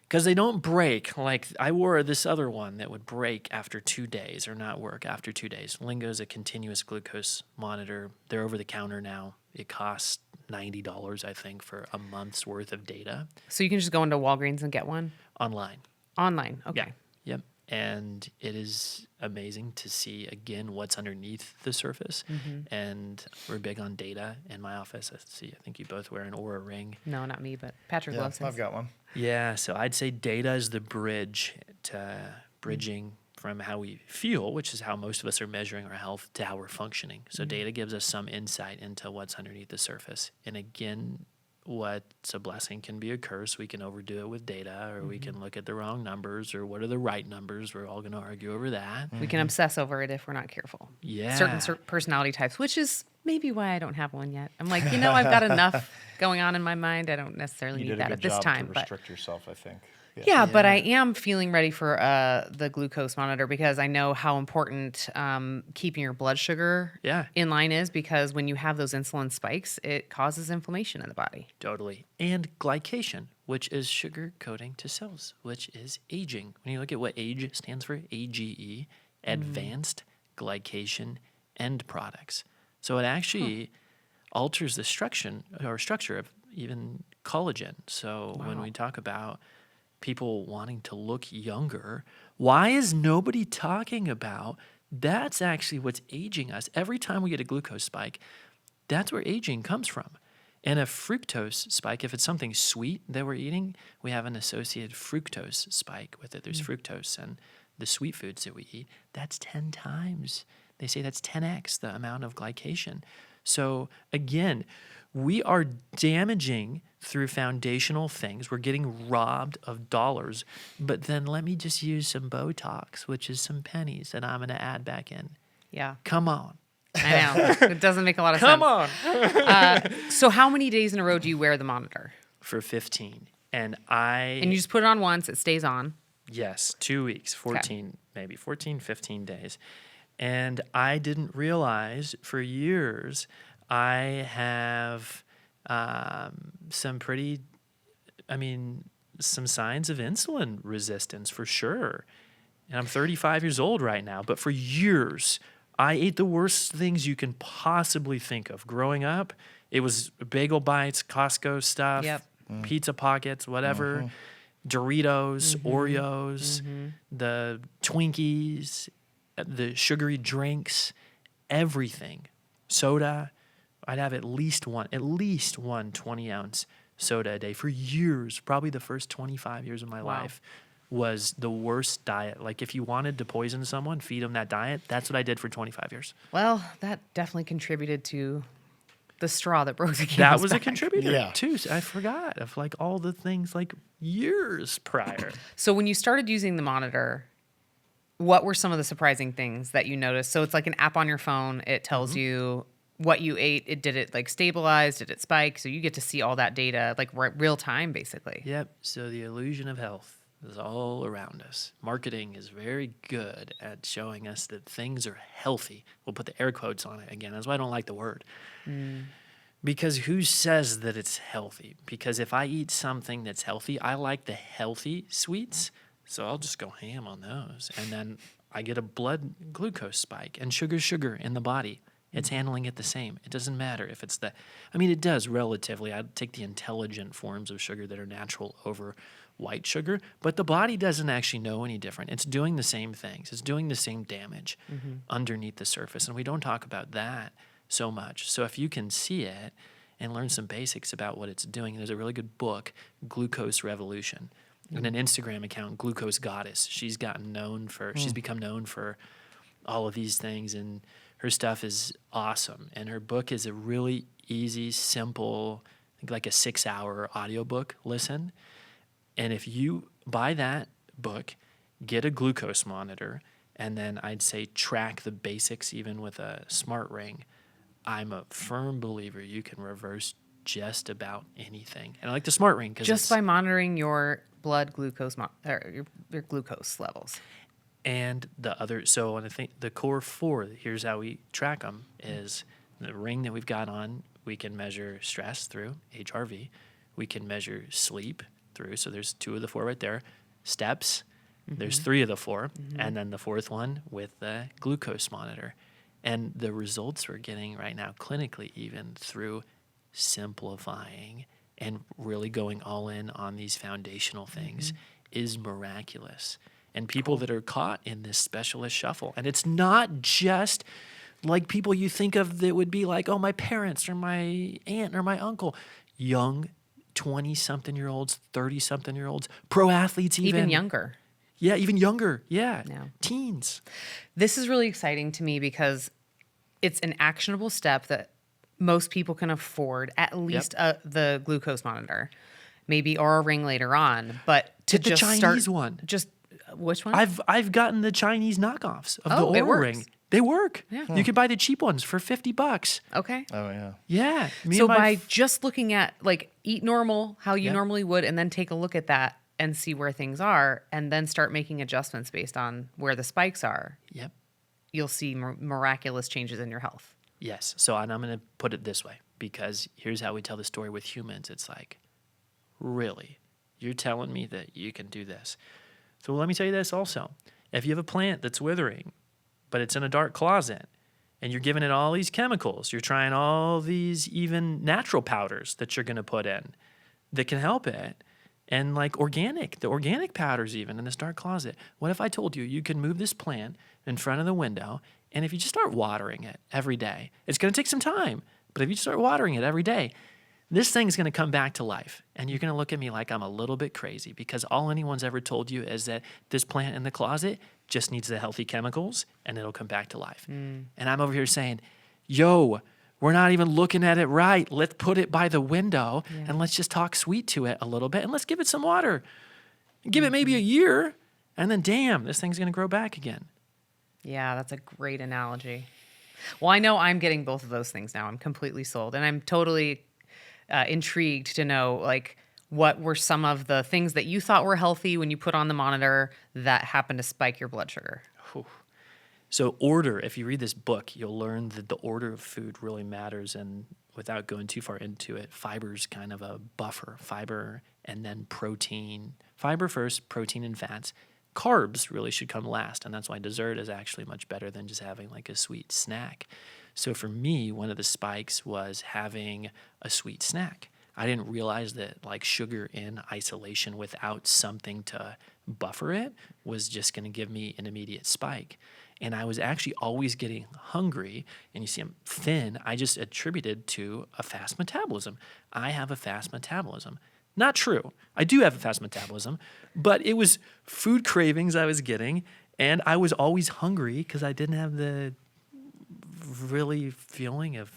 They don't break. Like I wore this other one that would break after 2 days or not work after 2 days. Lingo is a continuous glucose monitor. They're over the counter now. It costs $90, I think, for a month's worth of data so you can just go into Walgreens and get one online. online. Okay. Yeah. Yep. And it is amazing to see, again, what's underneath the surface. And we're big on data in my office. I think you both wear an Oura ring. No, not me, but Patrick Yeah, loves his. I've got one. Yeah, so I'd say data is the bridge to bridging from how we feel, which is how most of us are measuring our health, to how we're functioning. So data gives us some insight into what's underneath the surface. And again, what's a blessing can be a curse. We can overdo it with data, or we can look at the wrong numbers, or what are the right numbers. We're all going to argue over that. We can obsess over it if we're not careful. Yeah. Certain personality types, which is maybe why I don't have one yet. I'm like, I've got enough going on in my mind. I don't necessarily You need did a that good at this job time. to But restrict yourself, I think. yeah, but I am feeling ready for the glucose monitor because I know how important keeping your blood sugar in line is, because when you have those insulin spikes, it causes inflammation in the body. Totally. And glycation, which is sugar coating to cells, which is aging. When you look at what AGE stands for, AGE, advanced glycation end products. So it actually alters the structure of even collagen. So when we talk about people wanting to look younger, why is nobody talking about that's actually what's aging us? Every time we get a glucose spike, that's where aging comes from. And a fructose spike, if it's something sweet that we're eating, we have an associated fructose spike with it. There's fructose in the sweet foods that we eat. That's 10 times. They say that's 10x the amount of glycation. So again, we are damaging through foundational things. We're getting robbed of dollars. But then let me just use some Botox, which is some pennies that I'm going to add back in. Yeah. Come on. I know. It doesn't make a lot of sense. Come on. So how many days in a row do you wear the monitor? For 15. And you just put it on once, it stays on. Yes, 2 weeks, 14, maybe 14, 15 days. And I didn't realize for years I have some signs of insulin resistance for sure. And I'm 35 years old right now, but for years I ate the worst things you can possibly think of. Growing up, it was bagel bites, Costco stuff, pizza pockets, whatever, Doritos, Oreos, the Twinkies, the sugary drinks, everything. Soda. I'd have at least one 20-ounce soda a day for years. Probably the first 25 years of my life was the worst diet. Like if you wanted to poison someone, feed them that diet. That's what I did for 25 years. Well, that definitely contributed to the straw that broke the camel's That was back. a contributor Yeah. too. I forgot of like all the things like years prior. So when you started using the monitor, what were some of the surprising things that you noticed? So it's like an app on your phone. It tells you what you ate. Did it like stabilize? Did it spike? So you get to see all that data like real time, basically. Yep. So the illusion of health is all around us. Marketing is very good at showing us that things are healthy. We'll put the air quotes on it again. That's why I don't like the word. Because who says that it's healthy? Because if I eat something that's healthy, I like the healthy sweets. So I'll just go ham on those. And then I get a blood glucose spike and sugar in the body. It's handling it the same. It doesn't matter if it's it does relatively. I'd take the intelligent forms of sugar that are natural over white sugar, but the body doesn't actually know any different. It's doing the same things. It's doing the same damage underneath the surface. And we don't talk about that so much. So if you can see it and learn some basics about what it's doing, there's a really good book, Glucose Revolution, and an Instagram account, Glucose Goddess. She's become known for all of these things, and her stuff is awesome. And her book is a really easy, simple, I think like a 6-hour audiobook listen. And if you buy that book, get a glucose monitor, and then I'd say track the basics even with a smart ring, I'm a firm believer you can reverse just about anything. And I like the smart ring because just by monitoring your blood glucose your glucose levels. And so I think the core 4, here's how we track them, is the ring that we've got on, we can measure stress through HRV. We can measure sleep through, so there's 2 of the 4 right there. Steps, there's 3 of the 4, and then the 4th one with the glucose monitor. And the results we're getting right now clinically, even through simplifying and really going all in on these foundational things, is miraculous. And people that are caught in this specialist shuffle. And it's not just like people you think of that would be like, oh, my parents or my aunt or my uncle. Young 20-something-year-olds, 30-something-year-olds, pro athletes Even younger. Yeah, even younger. Yeah. Teens. This is really exciting to me because it's an actionable step that most people can afford at least the glucose monitor, maybe or a ring later on. But to Get the just Chinese start, one. just which one? I've gotten the Chinese knockoffs of the Oh, it Oura works. Ring. They work. Yeah. You can buy the cheap ones for $50. Okay. Oh yeah. Yeah. Me So and my by just looking at like eat normal, how you Yep. normally would, and then take a look at that and see where things are, and then start making adjustments based on where the spikes are, Yep. you'll see miraculous changes in your health. Yes. So, and I'm going to put it this way, because here's how we tell the story with humans. It's like, really? You're telling me that you can do this? So let me tell you this also. If you have a plant that's withering, but it's in a dark closet, and you're giving it all these chemicals, you're trying all these even natural powders that you're going to put in that can help it, and like the organic powders even in this dark closet. What if I told you you could move this plant in front of the window, and if you just start watering it every day, it's going to take some time, but if you start watering it every day, this thing's going to come back to life. And you're going to look at me like I'm a little bit crazy, because all anyone's ever told you is that this plant in the closet just needs the healthy chemicals and it'll come back to life. And I'm over here saying, yo, we're not even looking at it right. Let's put it by the window and let's just talk sweet to it a little bit, and let's give it some water. Give it maybe a year, and then damn, this thing's going to grow back again. Yeah, that's a great analogy. Well, I know I'm getting both of those things now. I'm completely sold, and I'm totally intrigued to know, like, what were some of the things that you thought were healthy when you put on the monitor that happened to spike your blood sugar? So order, if you read this book, you'll learn that the order of food really matters. And without going too far into it, fiber's kind of a buffer. Fiber and then protein. Fiber first, protein and fats. Carbs really should come last. And that's why dessert is actually much better than just having like a sweet snack. So for me, one of the spikes was having a sweet snack. I didn't realize that like sugar in isolation without something to buffer it was just going to give me an immediate spike. And I was actually always getting hungry, and you see I'm thin. I just attributed to a fast metabolism. I have a fast metabolism. Not true. I do have a fast metabolism, but it was food cravings I was getting, and I was always hungry because I didn't have the really feeling of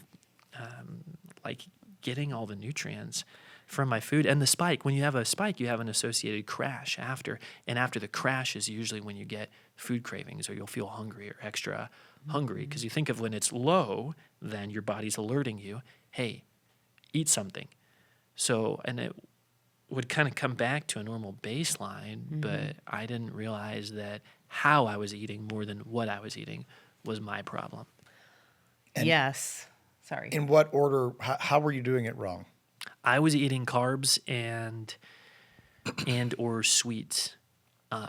like getting all the nutrients from my food. And the spike, when you have a spike, you have an associated crash after. And after the crash is usually when you get food cravings, or you'll feel hungry or extra hungry, because you think of when it's low, then your body's alerting you, hey, eat something. So, and it would kind of come back to a normal baseline, but I didn't realize that how I was eating more than what I was eating was my problem. Yes. Sorry. In what order? How were you doing it wrong? I was eating carbs and or sweets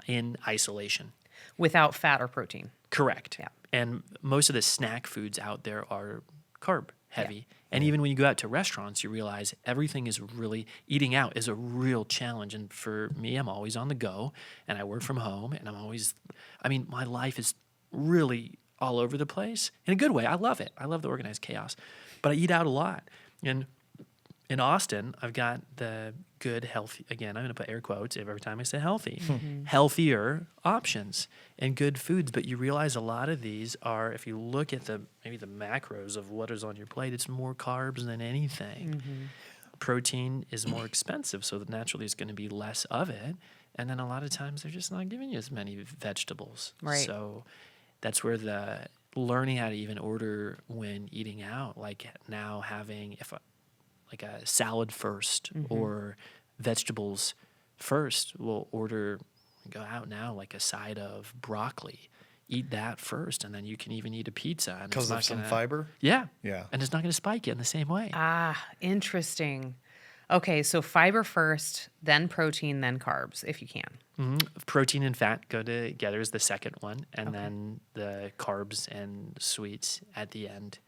in isolation. Without fat or protein. Correct. Yeah. And most of the snack foods out there are carb heavy. And even when you go out to restaurants, you realize everything is really, eating out is a real challenge. And for me, I'm always on the go, and I work from home, and my life is really all over the place in a good way. I love it. I love the organized chaos, but I eat out a lot. And in Austin, I've got the good, healthy, again, I'm going to put air quotes every time I say healthy, healthier options and good foods. But you realize a lot of these are, if you look at maybe the macros of what is on your plate, it's more carbs than anything. Protein is more expensive, so naturally it's going to be less of it. And then a lot of times they're just not giving you as many vegetables. Right. So that's where the learning how to even order when eating out, like now having, like a salad first or vegetables first. We'll go out now like a side of broccoli. Eat that first, and then you can even eat a pizza. Because of some fiber? Yeah. Yeah. And it's not going to spike you in the same way. Ah, interesting. Okay, so fiber first, then protein, then carbs, if you can. Protein and fat go together is the second one, and then the carbs and sweets at the end.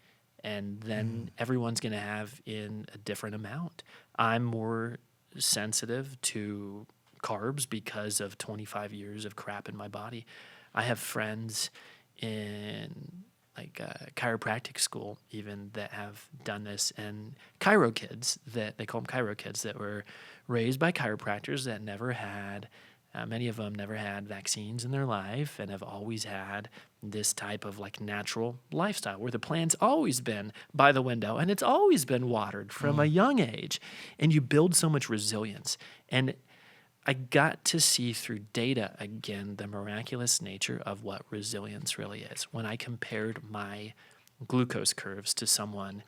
And then everyone's going to have in a different amount. I'm more sensitive to carbs because of 25 years of crap in my body. I have friends in like chiropractic school even that have done this, and chiro kids, that they call them chiro kids, that were raised by chiropractors that never had, many of them never had vaccines in their life and have always had this type of like natural lifestyle where the plant's always been by the window and it's always been watered from a young age, and you build so much resilience. And I got to see through data again the miraculous nature of what resilience really is. When I compared my glucose curves to someone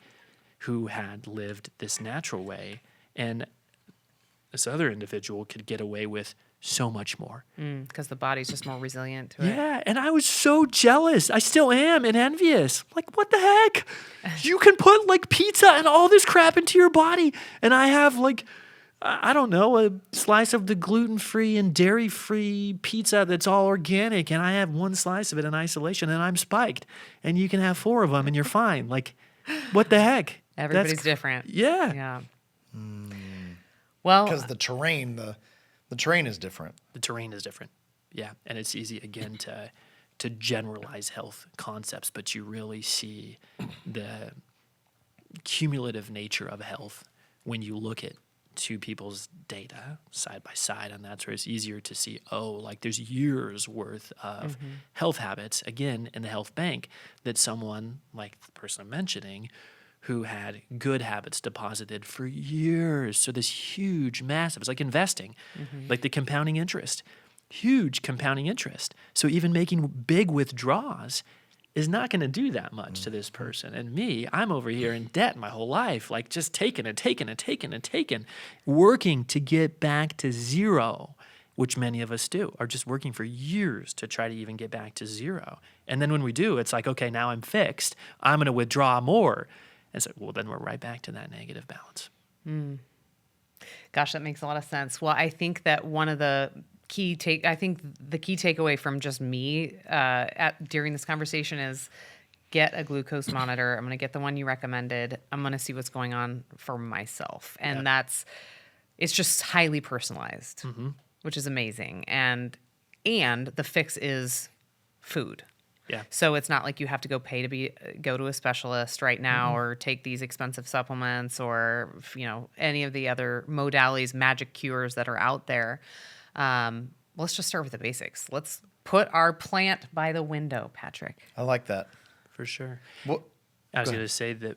who had lived this natural way, and this other individual could get away with so much more. Because the body's just more resilient to it. Yeah, and I was so jealous. I still am, and envious. Like, what the heck? You can put like pizza and all this crap into your body, and I have like, I don't know, a slice of the gluten-free and dairy-free pizza that's all organic, and I have one slice of it in isolation, and I'm spiked. And you can have 4 of them, and you're fine. Like, what the heck? Everybody's different. Yeah. Yeah. Well, Because the terrain is different. The terrain is different. Yeah. And it's easy, again, to generalize health concepts, but you really see the cumulative nature of health when you look at 2 people's data side by side, and that's where it's easier to see, like there's years worth of health habits, again, in the health bank that someone like the person I'm mentioning who had good habits deposited for years. So this huge, massive, it's like investing, like the compounding interest, huge compounding interest. So even making big withdrawals is not going to do that much to this person. And me, I'm over here in debt my whole life, like just taking, working to get back to zero, which many of us do, are just working for years to try to even get back to zero. And then when we do, it's like, okay, now I'm fixed. I'm going to withdraw more. And so, well, then we're right back to that negative balance. gosh, that makes a lot of sense. Well, I think that one of the key takeaway from just me during this conversation is get a glucose monitor. I'm going to get the one you recommended. I'm going to see what's going on for myself. And it's just highly personalized, which is amazing. And the fix is food. Yeah. So it's not like you have to go to a specialist right now or take these expensive supplements or, any of the other modalities, magic cures that are out there. Let's just start with the basics. Let's put our plant by the window, Patrick. I like that. For sure. Well, I was going to say that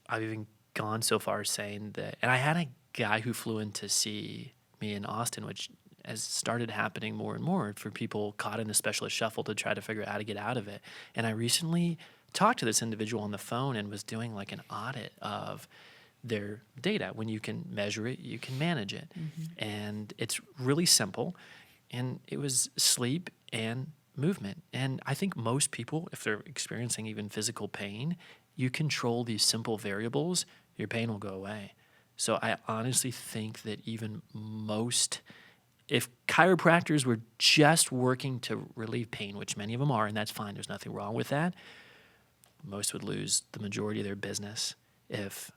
I've even gone so far as saying that, and I had a guy who flew in to see me in Austin, which has started happening more and more for people caught in a specialist shuffle to try to figure out how to get out of it. And I recently talked to this individual on the phone and was doing like an audit of their data. When you can measure it, you can manage it. And it's really simple. And it was sleep and movement. And I think most people, if they're experiencing even physical pain, you control these simple variables, your pain will go away. So I honestly think that even if chiropractors were just working to relieve pain, which many of them are, and that's fine, there's nothing wrong with that, most would lose the majority of their business if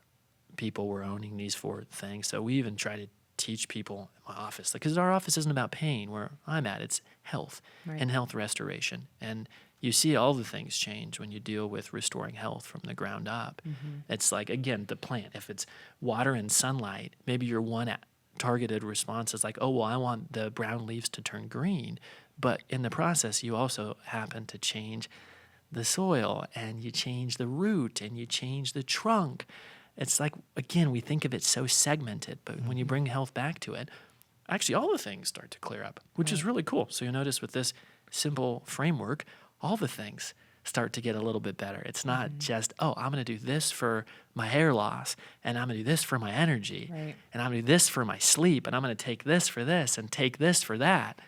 people were owning these 4 things. So we even try to teach people in my office, because our office isn't about pain where I'm at, it's health and health restoration. And you see all the things change when you deal with restoring health from the ground up. It's like, again, the plant, if it's water and sunlight, maybe your one targeted response is like, oh, well, I want the brown leaves to turn green. But in the process, you also happen to change the soil, and you change the root, and you change the trunk. It's like, again, we think of it so segmented, but when you bring health back to it, actually all the things start to clear up, which is really cool. So you'll notice with this simple framework, all the things start to get a little bit better. It's not just, I'm going to do this for my hair loss, and I'm going to do this for my energy, and I'm going to do this for my sleep, and I'm going to take this for this and take this for that.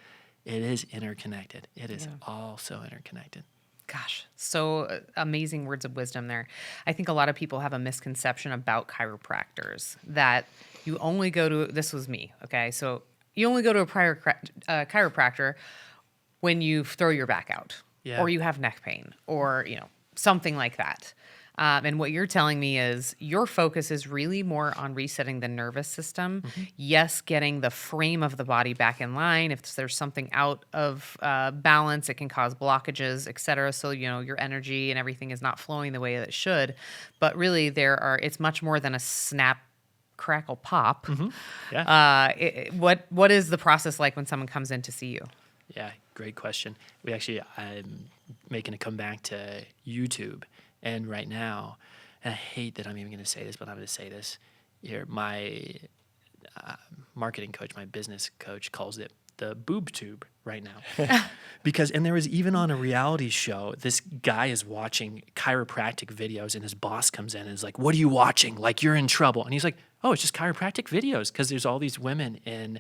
It is interconnected. It is all so interconnected. Gosh, so amazing words of wisdom there. I think a lot of people have a misconception about chiropractors that you only go to, this was me, okay? So you only go to a chiropractor when you throw your back out or you have neck pain or, something like that. And what you're telling me is your focus is really more on resetting the nervous system. Yes, getting the frame of the body back in line. If there's something out of balance, it can cause blockages, et cetera. So, your energy and everything is not flowing the way that it should. But really, it's much more than a snap, crackle, pop. What is the process like when someone comes in to see you? Yeah, great question. I'm making a comeback to YouTube. And right now, and I hate that I'm even going to say this, but I'm going to say this here. My marketing coach, my business coach calls it the boob tube right now. And there was even on a reality show, this guy is watching chiropractic videos and his boss comes in and is like, "What are you watching? Like, you're in trouble." And he's like, "Oh, it's just chiropractic videos." Because there's all these women in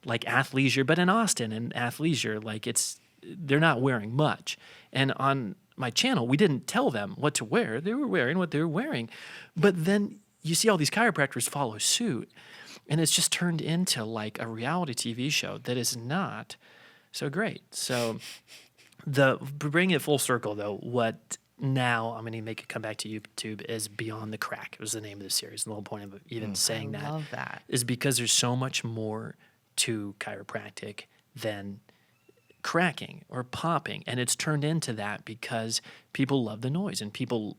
like athleisure, but in Austin and athleisure, like they're not wearing much. And on my channel, we didn't tell them what to wear. They were wearing what they were wearing. But then you see all these chiropractors follow suit. And it's just turned into like a reality TV show that is not so great. So bring it full circle though, what now I'm going to make it come back to YouTube is Beyond the Crack. It was the name of the series. The whole point of even saying I love that is because there's so much more to chiropractic than cracking or popping, and it's turned into that because people love the noise and people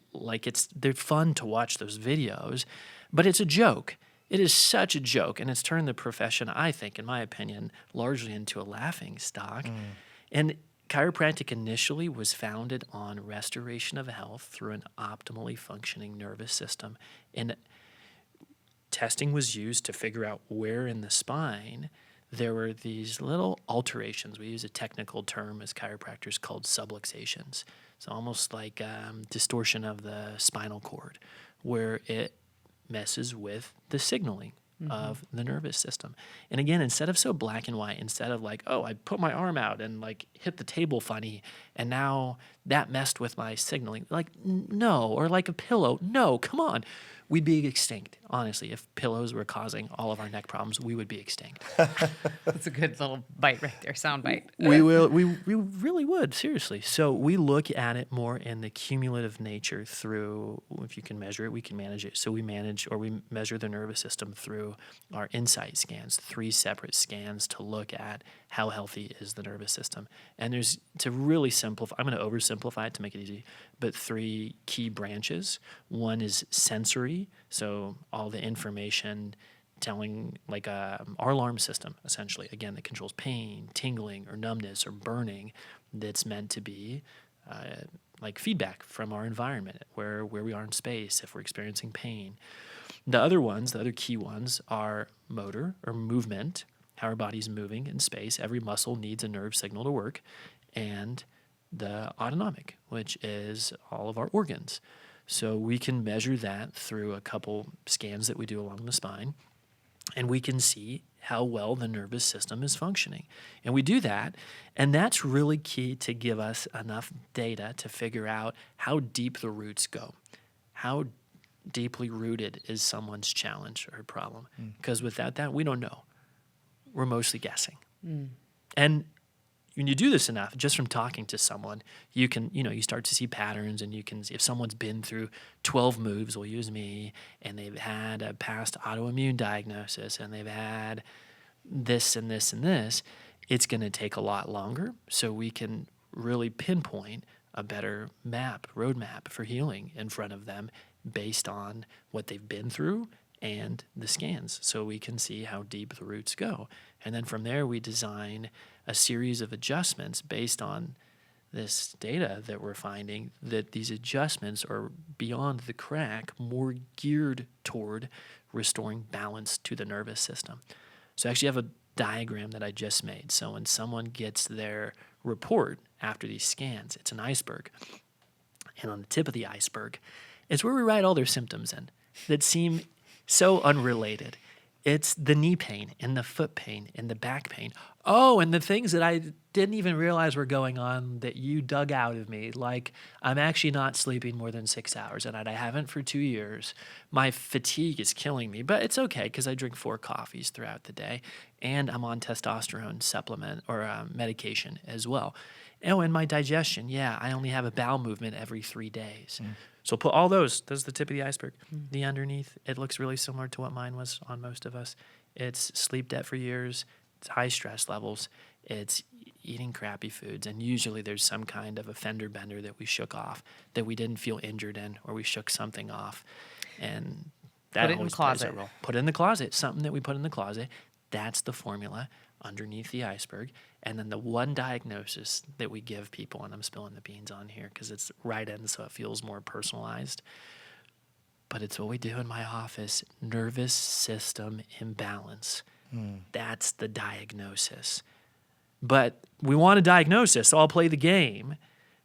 they're fun to watch those videos, but it's a joke. It is such a joke, and it's turned the profession, I think, in my opinion, largely into a laughing stock. And chiropractic initially was founded on restoration of health through an optimally functioning nervous system. And testing was used to figure out where in the spine there were these little alterations. We use a technical term as chiropractors called subluxations. So almost like distortion of the spinal cord, where it messes with the signaling of the nervous system. And again, instead of so black and white, instead of like, oh, I put my arm out and like hit the table funny and now that messed with my signaling, like no, or like a pillow, no, come on. We'd be extinct, honestly. If pillows were causing all of our neck problems, we would be extinct. That's a good little bite right there, sound bite. We really would, seriously. So we look at it more in the cumulative nature through, if you can measure it, we can manage it. So we measure the nervous system through our insight scans, 3 separate scans to look at how healthy is the nervous system. And to really simplify, I'm going to oversimplify it to make it easy, but 3 key branches. One is sensory, so all the information telling, like our alarm system, essentially, again, that controls pain, tingling, or numbness, or burning, that's meant to be like feedback from our environment, where we are in space, if we're experiencing pain. The other key ones are motor, or movement, how our body's moving in space. Every muscle needs a nerve signal to work, and the autonomic, which is all of our organs. So we can measure that through a couple scans that we do along the spine, and we can see how well the nervous system is functioning. And we do that, and that's really key to give us enough data to figure out how deep the roots go. How deeply rooted is someone's challenge or problem? Because without that, we don't know. We're mostly guessing. And when you do this enough, just from talking to someone, you can, you start to see patterns, and you can see if someone's been through 12 moves, we'll use me, and they've had a past autoimmune diagnosis, and they've had this and this and this, it's going to take a lot longer. So we can really pinpoint a better roadmap for healing in front of them based on what they've been through and the scans, so we can see how deep the roots go. And then from there, we design a series of adjustments based on this data that we're finding, that these adjustments are beyond the crack, more geared toward restoring balance to the nervous system. So I actually have a diagram that I just made. So when someone gets their report after these scans, it's an iceberg. And on the tip of the iceberg, it's where we write all their symptoms in that seem so unrelated. It's the knee pain and the foot pain and the back pain. Oh, and the things that I didn't even realize were going on that you dug out of me. Like, I'm actually not sleeping more than 6 hours a night. I haven't for 2 years. My fatigue is killing me, but it's okay because I drink 4 coffees throughout the day, and I'm on testosterone supplement or medication as well. Oh, and my digestion. Yeah, I only have a bowel movement every 3 days. So put all those. That's the tip of the iceberg. The underneath, it looks really similar to what mine was on most of us. It's sleep debt for years. It's high stress levels. It's eating crappy foods. And usually there's some kind of a fender bender that we shook off that we didn't feel injured in, or we shook something off. And that Put it in always the plays a closet. role. Put it in the closet. Something that we put in the closet. That's the formula. underneath the iceberg. And then the one diagnosis that we give people, and I'm spilling the beans on here because it's right in, so it feels more personalized. But it's what we do in my office, nervous system imbalance. That's the diagnosis. But we want a diagnosis, so I'll play the game.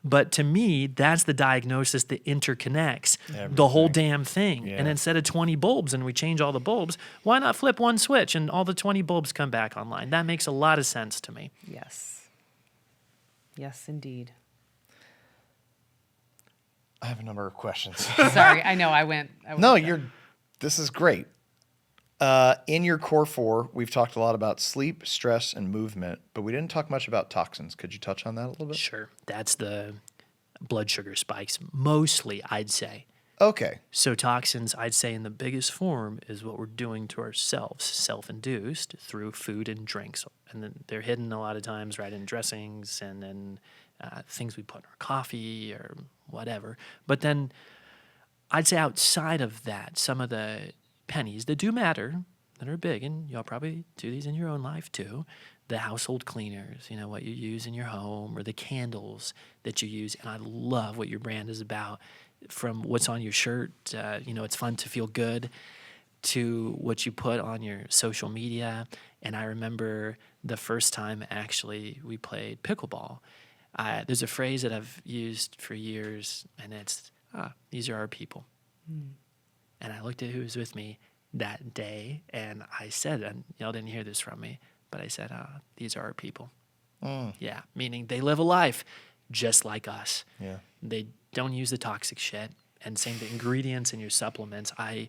But to me, that's the diagnosis that interconnects the whole damn thing. Yeah. And instead of 20 bulbs and we change all the bulbs, why not flip one switch and all the 20 bulbs come back online? That makes a lot of sense to me. Yes. Yes, indeed. I have a number of questions. Sorry, I know I went No, there. this is great. In your core 4, we've talked a lot about sleep, stress, and movement, but we didn't talk much about toxins. Could you touch on that a little bit? Sure. That's the blood sugar spikes, mostly, I'd say. Okay. So toxins, I'd say in the biggest form, is what we're doing to ourselves, self-induced through food and drinks. And then they're hidden a lot of times right in dressings and then things we put in our coffee or whatever. But then I'd say outside of that, some of the pennies that do matter, that are big, and y'all probably do these in your own life too, the household cleaners, you know, what you use in your home, or the candles that you use. And I love what your brand is about, from what's on your shirt, it's fun to feel good, to what you put on your social media. And I remember the first time actually we played pickleball. There's a phrase that I've used for years, and it's, these are our people. And I looked at who was with me that day, and I said, and y'all didn't hear this from me, but I said, these are our people. Yeah, meaning they live a life just like us. Yeah. They don't use the toxic shit. And same the ingredients in your supplements. I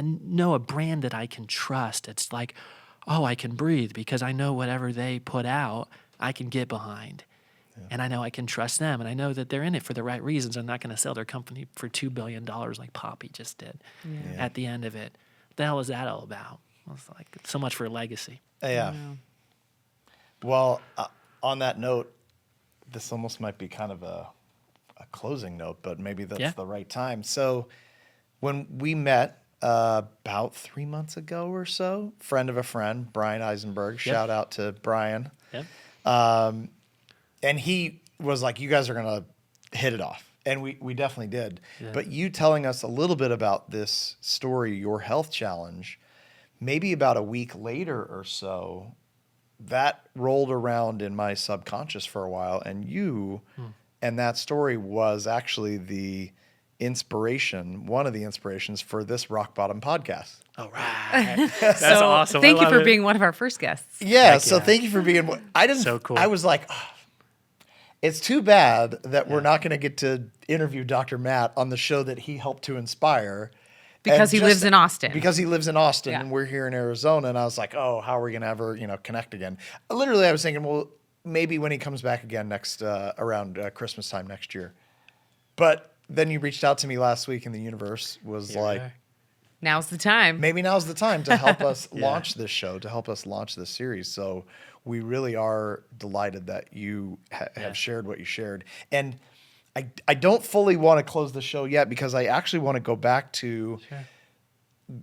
know a brand that I can trust. It's like, oh, I can breathe because I know whatever they put out, I can get behind. Yeah. And I know I can trust them. And I know that they're in it for the right reasons. I'm not going to sell their company for $2 billion like Poppy just did at the end of it. What the hell is that all about? It's like so much for legacy. Yeah. Well, on that note, this almost might be kind of a closing note, but maybe that's the right time. So when we met about 3 months ago or so, friend of a friend, Brian Eisenberg, shout out to Brian. Yep. And he was like, you guys are going to hit it off. And we definitely did. Yeah. But you telling us a little bit about this story, your health challenge, maybe about a week later or so, that rolled around in my subconscious for a while. And you and that story was actually the inspiration, one of the inspirations for this Rock Bottom podcast. All right. That's awesome. Thank you for being one of our first guests. Yeah. So thank you for being, so cool. I was like, it's too bad that we're not going to get to interview Dr. Matt on the show that he helped to inspire. Because he lives in Austin. Because he lives in Austin and we're here in Arizona. And I was like, oh, how are we going to ever, connect again? Literally, I was thinking, well, maybe when he comes back again next, around Christmas time next year. But then you reached out to me last week and the universe was like, now's the time. Maybe now's the time to help us launch this show, to help us launch this series. So we really are delighted that you have shared what you shared. And I don't fully want to close the show yet because I actually want to go back to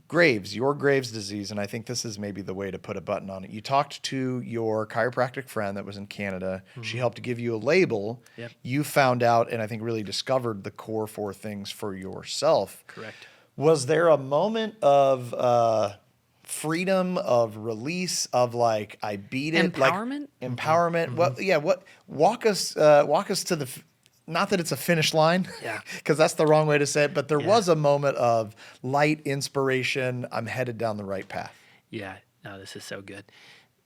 Graves, your Graves disease. And I think this is maybe the way to put a button on it. You talked to your chiropractic friend that was in Canada. She helped to give you a label. Yep. You found out and I think really discovered the core 4 things for yourself. Correct. Was there a moment of freedom, of release, of like I beat it, empowerment? Like, empowerment? What? Walk us to the. Not that it's a finish line, because that's the wrong way to say it. But there was a moment of light, inspiration. I'm headed down the right path. Yeah. No, this is so good.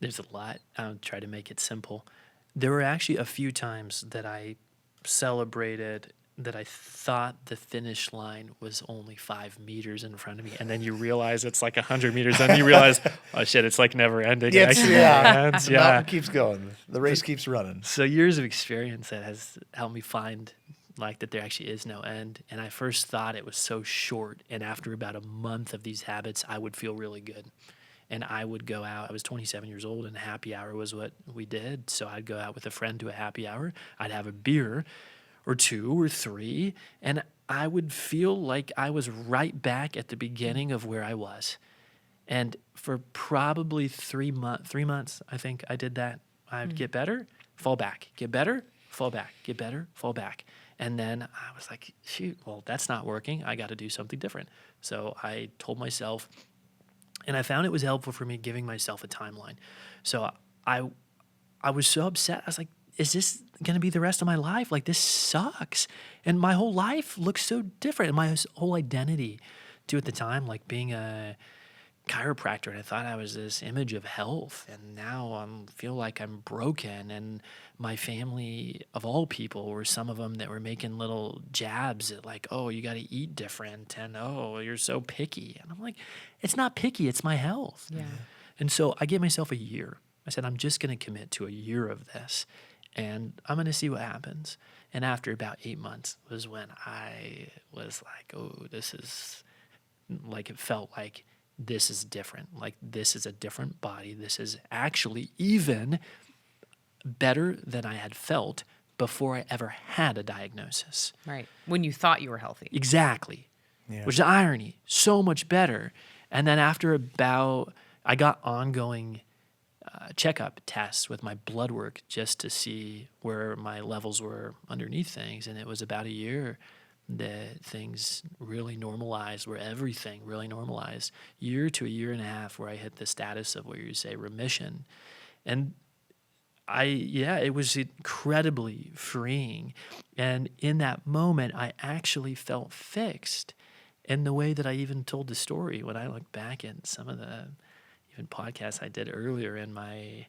There's a lot. I'll try to make it simple. There were actually a few times that I celebrated that I thought the finish line was only 5 meters in front of me. And then you realize it's like 100 meters. And you realize, oh shit, it's like never ending. The mountain Yeah. keeps going. The race keeps running. So years of experience that has helped me find like that there actually is no end. And I first thought it was so short. And after about a month of these habits, I would feel really good. And I would go out. I was 27 years old and happy hour was what we did. So I'd go out with a friend to a happy hour. I'd have a beer or 2 or 3, and I would feel like I was right back at the beginning of where I was. And for probably 3 months, I think I did that. I'd get better, fall back, get better, fall back, get better, fall back. And then I was like, shoot, well, that's not working. I got to do something different. So I told myself, and I found it was helpful for me giving myself a timeline. So I was so upset. I was like, is this going to be the rest of my life? Like, this sucks. And my whole life looks so different. And my whole identity, too, at the time, like being a chiropractor, and I thought I was this image of health. And now I feel like I'm broken. And my family, of all people, were some of them that were making little jabs at like, oh, you got to eat different. And, oh, you're so picky. And I'm like, it's not picky. It's my health. Yeah. And so I gave myself a year. I said, I'm just going to commit to a year of this, and I'm going to see what happens. And after about 8 months was when I was like, oh, this is like, it felt like this is different. Like, this is a different body. This is actually even better than I had felt before I ever had a diagnosis. Right. When you thought you were healthy. Exactly. Yeah. Which is the irony. So much better. And then after I got ongoing checkup tests with my blood work just to see where my levels were underneath things. And it was about a year that things really normalized, where everything really normalized. Year to a year and a half where I hit the status of what you say remission. And it was incredibly freeing. And in that moment, I actually felt fixed in the way that I even told the story when I look back at some of the even podcasts I did earlier in my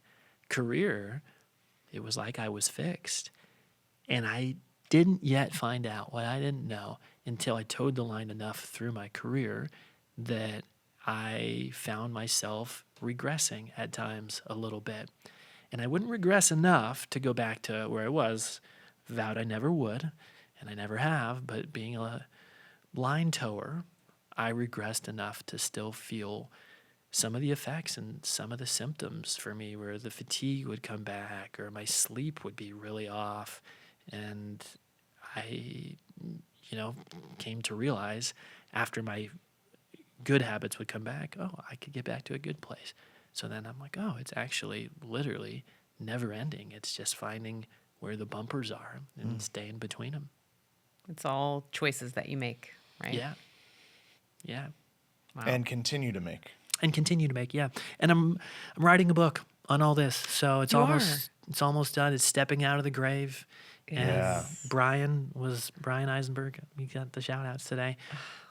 career. It was like I was fixed. And I didn't yet find out what I didn't know until I towed the line enough through my career that I found myself regressing at times a little bit. And I wouldn't regress enough to go back to where I was, vowed I never would, and I never have, but being a line tower, I regressed enough to still feel some of the effects and some of the symptoms for me, where the fatigue would come back or my sleep would be really off. And I, came to realize after my good habits would come back, oh, I could get back to a good place. So then I'm like, oh, it's actually literally never ending. It's just finding where the bumpers are and staying between them. It's all choices that you make, right? Yeah. Yeah. Wow. And continue to make. Yeah. And I'm writing a book on all this. So it's You almost done. It's stepping out of the grave. Yeah. And Brian Eisenberg, we got the shout outs today,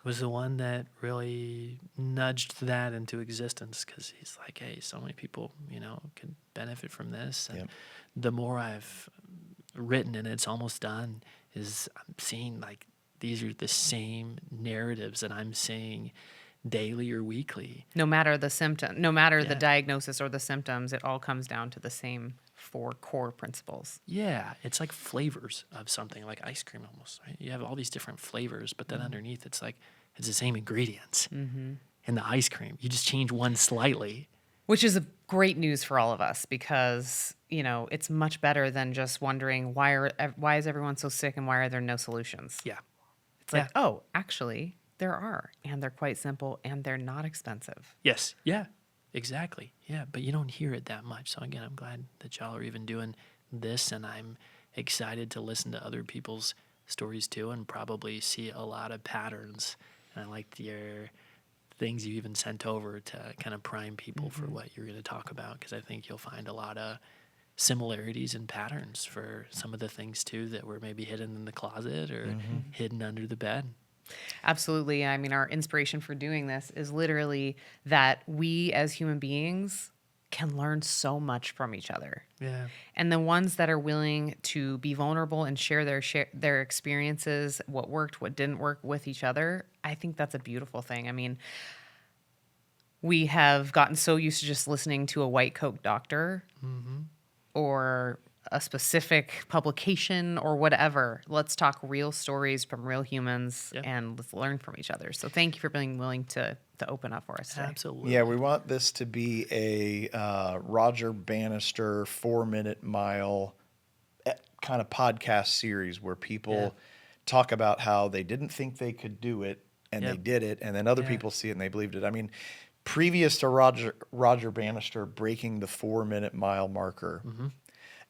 was the one that really nudged that into existence, because he's like, hey, so many people, can benefit from this. And the more I've written, and it's almost done, is I'm seeing like these are the same narratives that I'm seeing daily or weekly. No matter the symptom, no matter the diagnosis or the symptoms, it all comes down to the same 4 core principles. Yeah, it's like flavors of something, like ice cream almost. Right? You have all these different flavors, but then underneath it's like it's the same ingredients in the ice cream. You just change one slightly. Which is a great news for all of us, because, it's much better than just wondering why is everyone so sick and why are there no solutions? Yeah. It's like, oh, actually there are, and they're quite simple and they're not expensive. Yes. Yeah. Exactly. Yeah. But you don't hear it that much. So again, I'm glad that y'all are even doing this, and I'm excited to listen to other people's stories too, and probably see a lot of patterns. And I liked your things you even sent over to kind of prime people for what you're going to talk about, because I think you'll find a lot of similarities and patterns for some of the things too that were maybe hidden in the closet or hidden under the bed. Absolutely. I mean, our inspiration for doing this is literally that we as human beings can learn so much from each other. Yeah. And the ones that are willing to be vulnerable and share their experiences, what worked, what didn't work with each other, I think that's a beautiful thing. I mean, we have gotten so used to just listening to a white coat doctor or a specific publication or whatever. Let's talk real stories from real humans and let's learn from each other. So thank you for being willing to open up for us today. Absolutely. Yeah, we want this to be a Roger Bannister 4-minute mile kind of podcast series where people talk about how they didn't think they could do it and they did it, and then other people see it and they believed it. I mean, previous to Roger Bannister breaking the 4-minute mile marker,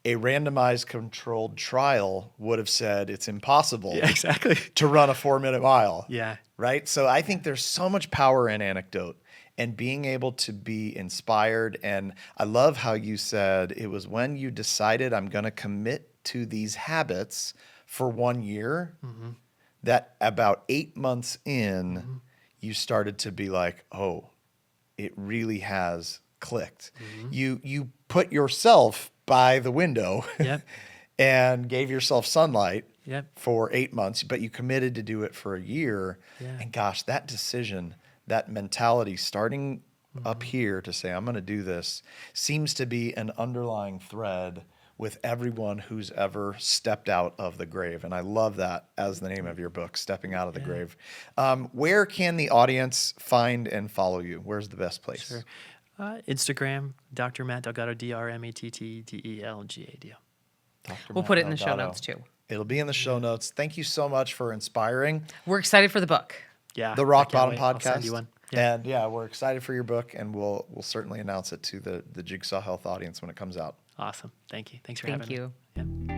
a randomized controlled trial would have said it's impossible Yeah, exactly. to run a 4-minute mile. Yeah. Right. So I think there's so much power in anecdote and being able to be inspired. And I love how you said it was when you decided I'm going to commit to these habits for 1 year that about 8 months in, you started to be like, oh, it really has clicked. You put yourself by the window Yep. and gave yourself sunlight Yep. for 8 months, but you committed to do it for a year. Yeah. And gosh, that decision, that mentality starting up here to say, I'm going to do this, seems to be an underlying thread with everyone who's ever stepped out of the grave. And I love that as the name of your book, Stepping Out of the Grave. Where can the audience find and follow you? Where's the best place? Sure. Instagram, Dr. Matt Delgado, DrMattDelgado. Dr. We'll Matt put it in the show Delgado. notes too. It'll be in the show notes. Thank you so much for inspiring We're excited for the book. Yeah. the Rock I can't Bottom wait. I'll send podcast. you one. Yeah. And yeah, we're excited for your book, and we'll certainly announce it to the Jigsaw Health audience when it comes out. Awesome. Thank you. Thanks for Thank having me. you. Yeah.